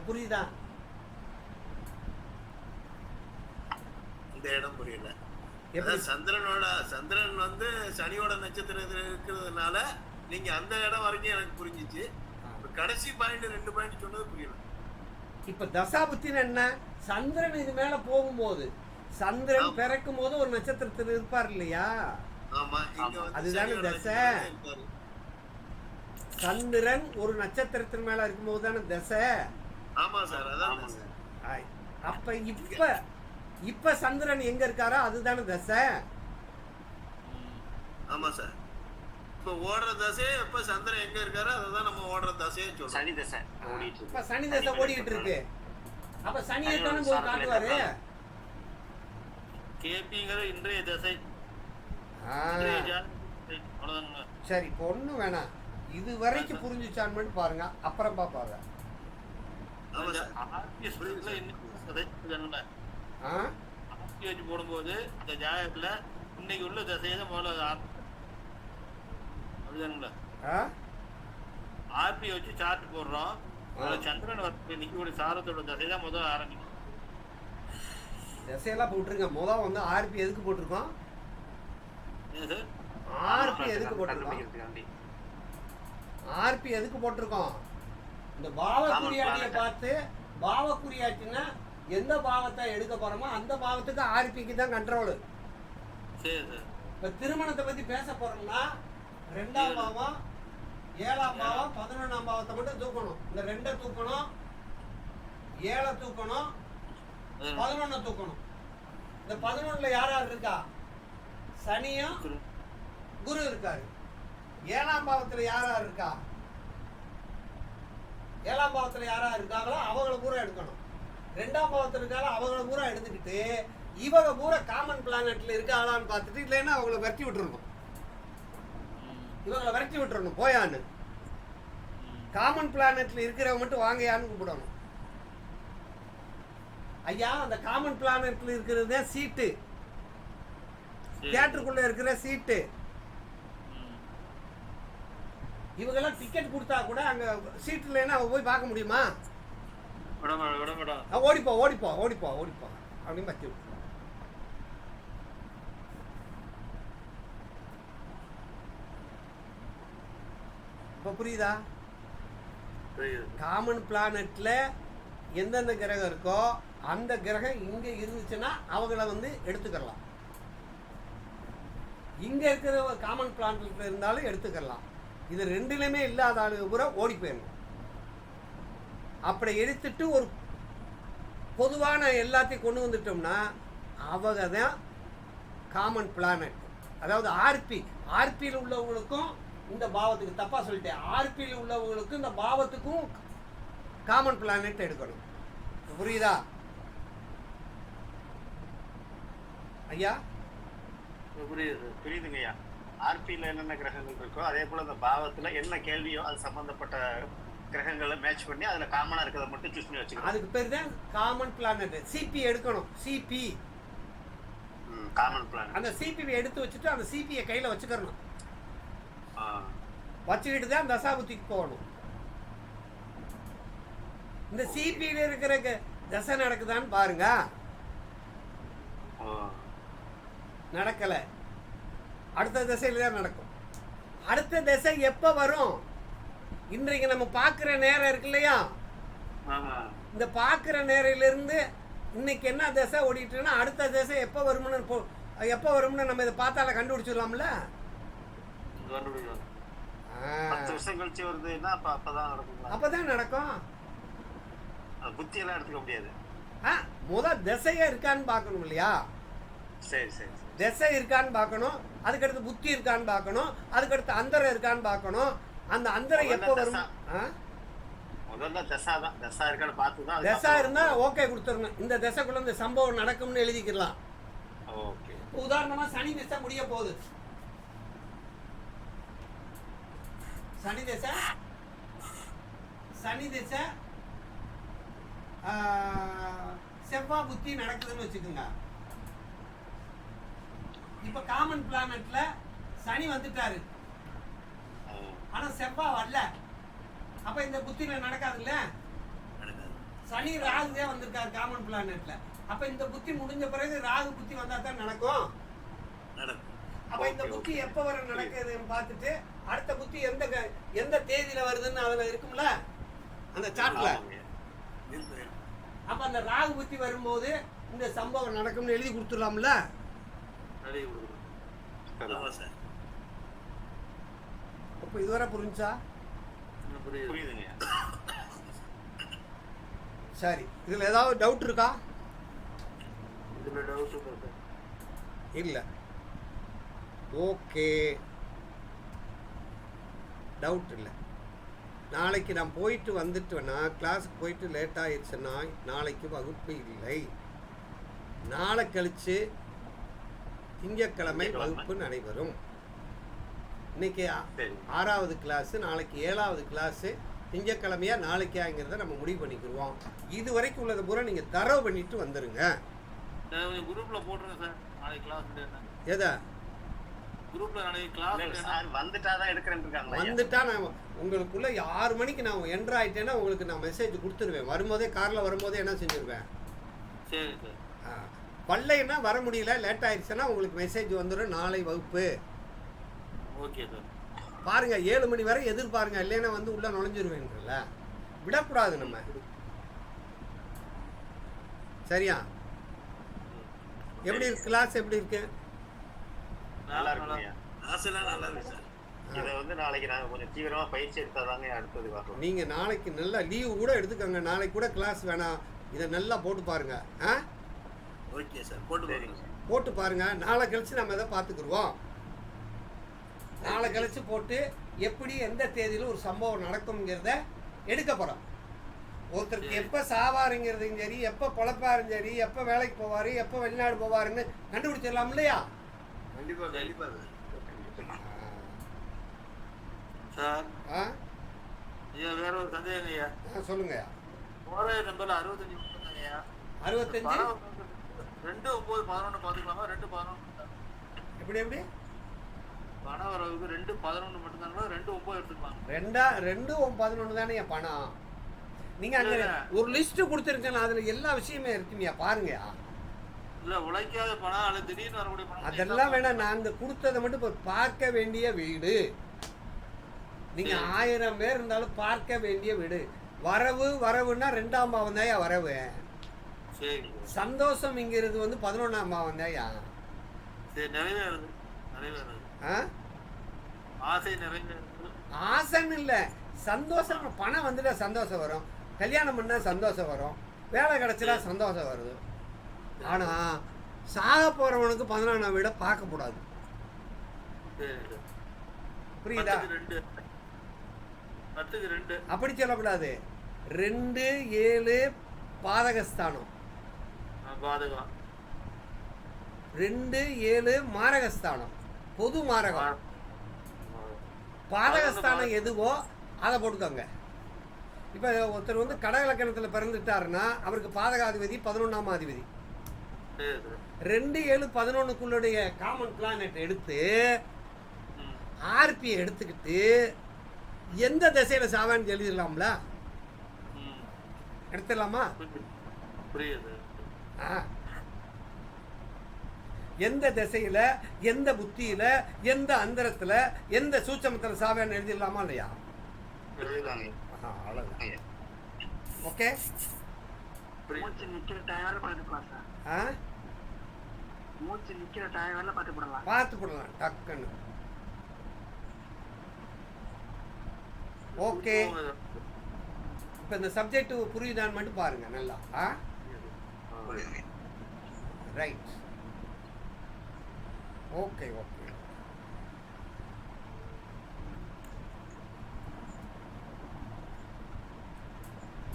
புரியுதா? இந்த இடம் புரியல. சந்திரன் வந்து சனியோட நட்சத்திரத்தில் இருக்கிறதுனால நீங்க அந்த இடம் வரைக்கும் எனக்கு புரிஞ்சிச்சு. கடைசி பாயிண்ட் 2 பாயிண்ட் சொன்னது புரியல. இப்ப தசாபுத்தின்னு என்ன, சந்திரன் இது மேல போகும்போது சந்திரன் பிறக்கும் போது ஒரு நட்சத்திரத்தில் இருப்பார் இல்லையா, அதுதானே தசை. சந்திரன் ஒரு நட்சத்திரத்தின் மேல இருக்கும்போது தானே தசை. ஆமா சார், அதான் சார். அப்ப இப்ப சந்திரன் எங்க இருக்காரோ அதுதானே தசை. ஆமா சார். இப்ப ஓடுற தசை எப்ப சந்திரன் எங்க இருக்காரோ அதுதான் நம்ம ஓடுற தசையே சொல்றோம். சனி தசை ஓடிட்டு இப்ப சனி தசை ஓடிட்டு இருக்கு. அப்ப சனியை தானே போய் காட்டுவாரு. கேபிங்கிற இன்றைய தசை. சரி, இப்போ ஒண்ணும் வேணாம், இது வரைக்கும் புரிஞ்சுச்சான்னு மட்டும் பாருங்க, அப்புறம் பாப்பாங்க. போடும்போது இந்த ஜாதகத்துல இன்னைக்கு உள்ள தசையை தான் முதல்ல ஆர்பி வச்சு சார்ட் போடுறோம். சந்திரன் இன்னைக்கு சாரத்தோட தசை தான் முதல்ல ஆரம்பிக்கும். தசையெல்லாம் போட்டுருங்க. முதல் வந்து ஆர்பி எதுக்கு போட்டிருக்கோம்? ஆர்பி எதுக்கு போட்டிருக்கோம்? ஆர்பி எதுக்கு போட்டிருக்கோம்? இந்த பாவ குறியாட்டியை பார்த்து, பாவ குறியாட்டினா எந்த பாவத்தை எடுக்க போறோமோ அந்த பாவத்துக்கு ஆர்பிக்கு தான் கண்ட்ரோலு. இப்ப திருமணத்தை பத்தி பேச போறோம்னா 2ஆம் பாவம் 7ஆம் பாவம் 11ஆம் பாவத்தை மட்டும் தூக்கணும். இந்த 2 தூக்கணும், 7 தூக்கணும், 11 தூக்கணும். இந்த 11ல யார் யார் இருக்கா? சனியும் குரு இருக்காரு. 7ஆம் பாவத்துல யார் யார் இருக்கா? 7ஆம் பாவத்துல யாரா இருக்காங்களோ அவங்கள பூரா எடுக்கணும். 2ஆம் பாவத்துல இருக்காங்களோ அவங்கள பூரா எடுத்துக்கிட்டு இவங்க பூரா காமன் பிளானட்ல இருக்காங்களான்னு பார்த்துட்டு, இல்லைன்னா அவங்கள விரட்டி விட்டுருணும். இவங்களை விரட்டி விட்டுறணும் போயான்னு. காமன் பிளானட்ல இருக்கிறவங்க மட்டும் வாங்கையான்னு கூப்பிடணும். ஐயா, அந்த காமன் பிளானட்ல இருக்கிறது தான் சீட்டு, தியேட்டருக்குள்ள இருக்கிற சீட்டு. இவங்கெல்லாம் டிக்கெட் கொடுத்தா கூட அங்க சீட் இல்லைன்னா அவ போய் பார்க்க முடியுமா? ஓடிப்போ ஓடிப்போ ஓடிப்போ ஓடிப்போ அப்படின்னு பத்தி விட்டு. இப்போ புரியுதா? காமன் பிளானட்ல எந்தெந்த கிரகம் இருக்கோ அந்த கிரகம் இங்க இருந்துச்சுன்னா அவங்கள வந்து எடுத்துக்கலாம். இங்க இருக்கிற காமன் பிளானட்ல இருந்தாலும் எடுத்துக்கலாம். இது 2லுமே இல்லாத ஆளுங்க பூரா ஓடி போயிடணும். அப்படி எடுத்துட்டு ஒரு பொதுவான எல்லாத்தையும் கொண்டு வந்துட்டோம்னா அவங்க தான் காமன் பிளானட். அதாவது ஆர்பியில் உள்ளவங்களுக்கும் இந்த பாவத்துக்கு, தப்பா சொல்லிட்டேன், ஆர்பியில் உள்ளவங்களுக்கும் இந்த பாவத்துக்கும் காமன் பிளானட் எடுக்கணும். புரியுதா ஐயா? புரியுதுங்கய்யா. ஆர்பியில் என்னென்ன கிரகங்கள் இருக்கோ அதே போல இந்த பாவத்துல என்ன கேள்வியோ அது சம்பந்தப்பட்ட கிரகங்களை மேட்ச் பண்ணி அதுல காமனா இருக்கிறத மட்டும் சூஸ் பண்ணி வச்சுக்கணும். அதுக்கு பேர் தான் காமன் பிளானட். சிபி எடுக்கணும். CP common planet. அந்த சிபி எடுத்து வச்சுட்டு அந்த சிபியை கையில வச்சுக்கணும். வச்சுக்கிட்டு தான் தசாபுத்திக்கு போகணும். இந்த சிபியில இருக்கிற தசை நடக்குதான்னு பாருங்க. நடக்கல, அடுத்த திசையில தான் நடக்கும். அடுத்த திசை எப்ப வரும்? இன்றைக்கு நம்ம பார்க்குற நேரம் இருக்கு இல்லையா, இந்த பார்க்குற நேரிலிருந்து இன்னைக்கு என்ன திசை ஓடிட்டுன்னா அடுத்த திசை எப்போ வரும்னு நம்ம இதை பார்த்தால கண்டுபிடிச்சிடலாம்ல. 10 வருஷம் கழிச்சு வருதுன்னா அப்பதான் நடக்கும். அப்பதான் நடக்கும். புத்தி எல்லாம் எடுத்துக்க முடியாது. திசையே இருக்கான்னு பார்க்கணும் இல்லையா? சரி சரி சரி. திசை இருக்கான்னு பார்க்கணும், அதுக்கடுத்து புத்தி இருக்கான்னு பார்க்கணும், அதுக்கடுத்து அந்தரம் இருக்கான்னு பார்க்கணும். அந்த அந்தரம் எப்போ வரும்? முதல்ல தசா தான், தசா இருக்கான்னு பார்த்து தான். தசா இருந்தா ஓகே கொடுத்துடணும். இந்த தசைக்குள்ள இந்த சம்பவம் நடக்கும்னு எழுதிக்கலாம். ஓகே. உதாரணமா சனி திசை முடிய போகுது. சனி திசை செவ்வாய் புத்தி நடக்குதுன்னு வச்சுக்கோங்க. இப்ப காமன் பிளானட்ல சனி வந்துட்டாரு, ஆனா செவ்வாய் வரல. அப்ப இந்த புத்தியில நடக்காதுல்ல. சனி ராகுதே வந்திருக்காரு காமன் பிளானட்ல. அப்ப இந்த புத்தி முடிஞ்ச பிறகு ராகு புத்தி வந்தா தான் நடக்கும். அப்ப இந்த புத்தி எப்ப வர நடக்குதுன்னு பார்த்துட்டு அடுத்த புத்தி எந்த தேதியில வருதுன்னு அதுல இருக்கும்ல அந்த சார்ட்ல. அப்ப அந்த ராகு புத்தி வரும்போது இந்த சம்பவம் நடக்கும்னு எழுதி கொடுத்துடலாம்ல. அப்ப இதுவரை புரிஞ்சா? புரியுதுங்க. சரி, இதுல ஏதாவது டவுட் இருக்கா? இதுல டவுட் இல்ல. ஓகே, டவுட் இல்லை. நாளைக்கு நான் போயிட்டு வந்துட்டேன்னா, கிளாஸுக்கு போயிட்டு லேட் ஆயிடுச்சுன்னா நாளைக்கு வகுப்பு இல்லை. நாளை கழிச்சு திங்கட்கிழமை வகுப்பு நடைபெறும். இன்னைக்கு 6வது கிளாஸு, நாளைக்கு 7வது கிளாஸு. திங்கட்கிழமையா நாளைக்காங்கிறத நம்ம முடிவு பண்ணிக்கிடுவோம். இது வரைக்கும் உள்ளது பூரா நீங்கள் தரவு பண்ணிட்டு வந்துடுங்க. குரூப்பில் போட்டுருங்க சார். நாளைக்கு கிளாஸ் எதா குரூப்பில் நாளைக்கு கிளாஸ் சார் வந்துட்டா தான் எடுக்கிறேன்னு இருக்காங்க. வந்துட்டா நான் உங்களுக்குள்ள 6 மணிக்கு நான் என்ட்ரு ஆகிட்டேன்னா உங்களுக்கு நான் மெசேஜ் கொடுத்துருவேன். வரும்போதே காரில் வரும்போதே என்ன செஞ்சுருவேன். சரி சார். பல்லைன்னா வர முடியல, லேட் ஆயிடுச்சுன்னா உங்களுக்கு மெசேஜ் வந்துடும், நாளை வகுப்பு. Okay sir. பாருங்க 7 மணி வரை எதிர்பாருங்க, இல்லைன்னா வந்து உள்ள நுழைஞ்சிருவேன்ல. விடக்கூடாது நம்ம. சரியா? எப்படி இருக்கு கிளாஸ்? எப்படி இருக்கு? நல்லா இருக்குங்க. ஆசைலாம் நல்லா இருக்கு சார். இதை வந்து நாளைக்கு நாங்கள் கொஞ்சம் தீவிரமா பயிற்சி எடுத்தாதாங்க அடுத்தது வரும். நீங்க நாளைக்கு நல்லா லீவு கூட எடுத்துக்கோங்க. நாளைக்கு கூட கிளாஸ் வேணாம், இதை நல்லா போட்டு பாருங்க. ஓகே சார், போட்டு பாருங்க. நாளை கழிச்சு நம்ம இதை பார்த்துக்குருவோம். நாளை கழிச்சு போட்டு எப்படி எந்த தேதியில் ஒரு சம்பவம் நடக்கும்ங்கிறத எடுக்க போகிறோம். ஒருத்தருக்கு எப்போ சாவாருங்கிறதும் சரி, எப்போ பொழப்பாரும் சரி, எப்போ வேலைக்கு போவார், எப்போ வெளிநாடு போவாருன்னு கண்டுபிடிச்சிடலாம் இல்லையா? கண்டிப்பா கண்டிப்பா சார். ஐயா வேற ஒரு சந்தேகம் ஐயா. சொல்லுங்கய்யா. போகிற நம்பரில் 65 ஐயா. 65 2 9 11 பார்த்துக்கலாமா? 2 11 எப்படி எப்படி பண வரவுக்கு 2 11 மட்டும்தாங்களா? 2 9 எடுத்துக்கலாம். 2 11 தானே என் பணம். நீங்க அங்க ஒரு லிஸ்ட் கொடுத்துருக்கேன், அதுல எல்லா விஷயமே இருக்குங்கய்யா. பாருங்கய்யா. இல்ல உழைக்காத பணம் அல்லது திடீர்னு வரக்கூடிய பணம் அதெல்லாம் வேணாம். நாங்க கொடுத்ததை மட்டும் இப்போ பார்க்க வேண்டிய வீடு. நீங்க 1000 பேர் இருந்தாலும் பார்க்க வேண்டிய வீடு. வரவுன்னா 2ஆம் பாவம் தாயா வரவு. சந்தோஷம்ங்கிறது வந்து 11ஆம் பாவம் தாயா. நிறைவேறது. ஆசை நிறைவேறது. ஆசைன்னு இல்ல, சந்தோஷம். பணம் வந்துட்டா சந்தோஷம் வரும், கல்யாணம் பண்ணா சந்தோஷம் வரும், வேலை கிடைச்சா சந்தோஷம் வருது. ஆனா சாக போறவனுக்கு 11ஆம் வீட பார்க்க கூடாது. புரியுதா? அப்படி சொல்லக்கூடாது. 2 7 பாதகஸ்தானம், 2 7 மாரகஸ்தானம், பொது மாரகம். பாதகஸ்தானம் எதுவோ அதை போட்டுக்கோங்க. இப்போ ஒருத்தர் வந்து கடகலக்கணத்தில் பிறந்துட்டாருன்னா அவருக்கு பாதகாதிபதி 11ஆம் அதிபதி. 2 7 11க்குள்ளுடைய காமன் பிளானட் எடுத்து ஆர்பியை எடுத்துக்கிட்டு எந்த திசையில சாவான்னு எழுதிடலாம்ல. எடுத்துடலாமா? எந்த திசையில, எந்த புத்தியில, எந்த அந்தரத்துல, எந்த சூட்சமத்துல சாவான்னு எழுதிடலாமா இல்லையா? ஓகே. மூச்சு நிக்கிற டயர்ல பார்த்துக்கலாம் சார். மூச்சு நிக்கிற டயர்ல பார்த்து போடலாம் டக்குன்னு. ஓகே. இப்போ இந்த சப்ஜெக்ட் புரியுதான்னு மட்டும் பாருங்க நல்லா. Right, okay okay.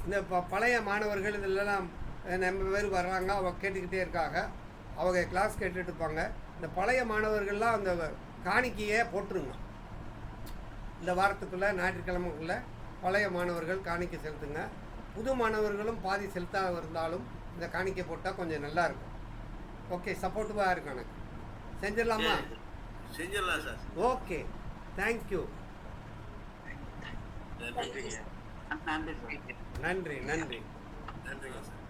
இந்த பழைய மாணவர்கள் இதெல்லாம் நம்ம பேர் வர்றாங்க, அவங்க கேட்டுக்கிட்டே இருக்காங்க, அவங்க கிளாஸ் கேட்டுட்டு இருப்பாங்க. இந்த பழைய மாணவர்கள்லாம் அந்த காணிக்கையே போட்டுருங்க. இந்த வாரத்துக்குள்ளே ஞாயிற்றுக்கிழமைக்குள்ளே பழைய மாணவர்கள் காணிக்கை செலுத்துங்க. புது மாணவர்களும் பாதி செலுத்தாக இருந்தாலும் இந்த காணிக்கை போட்டால் கொஞ்சம் நல்லா இருக்கும். ஓகே, சப்போர்ட்டிவாக இருக்கும். எனக்கு செஞ்சிடலாமா? செஞ்சிடலாம் சார். Okay, thank you. நன்றி சார். நன்றி நன்றி நன்றிங்க சார்.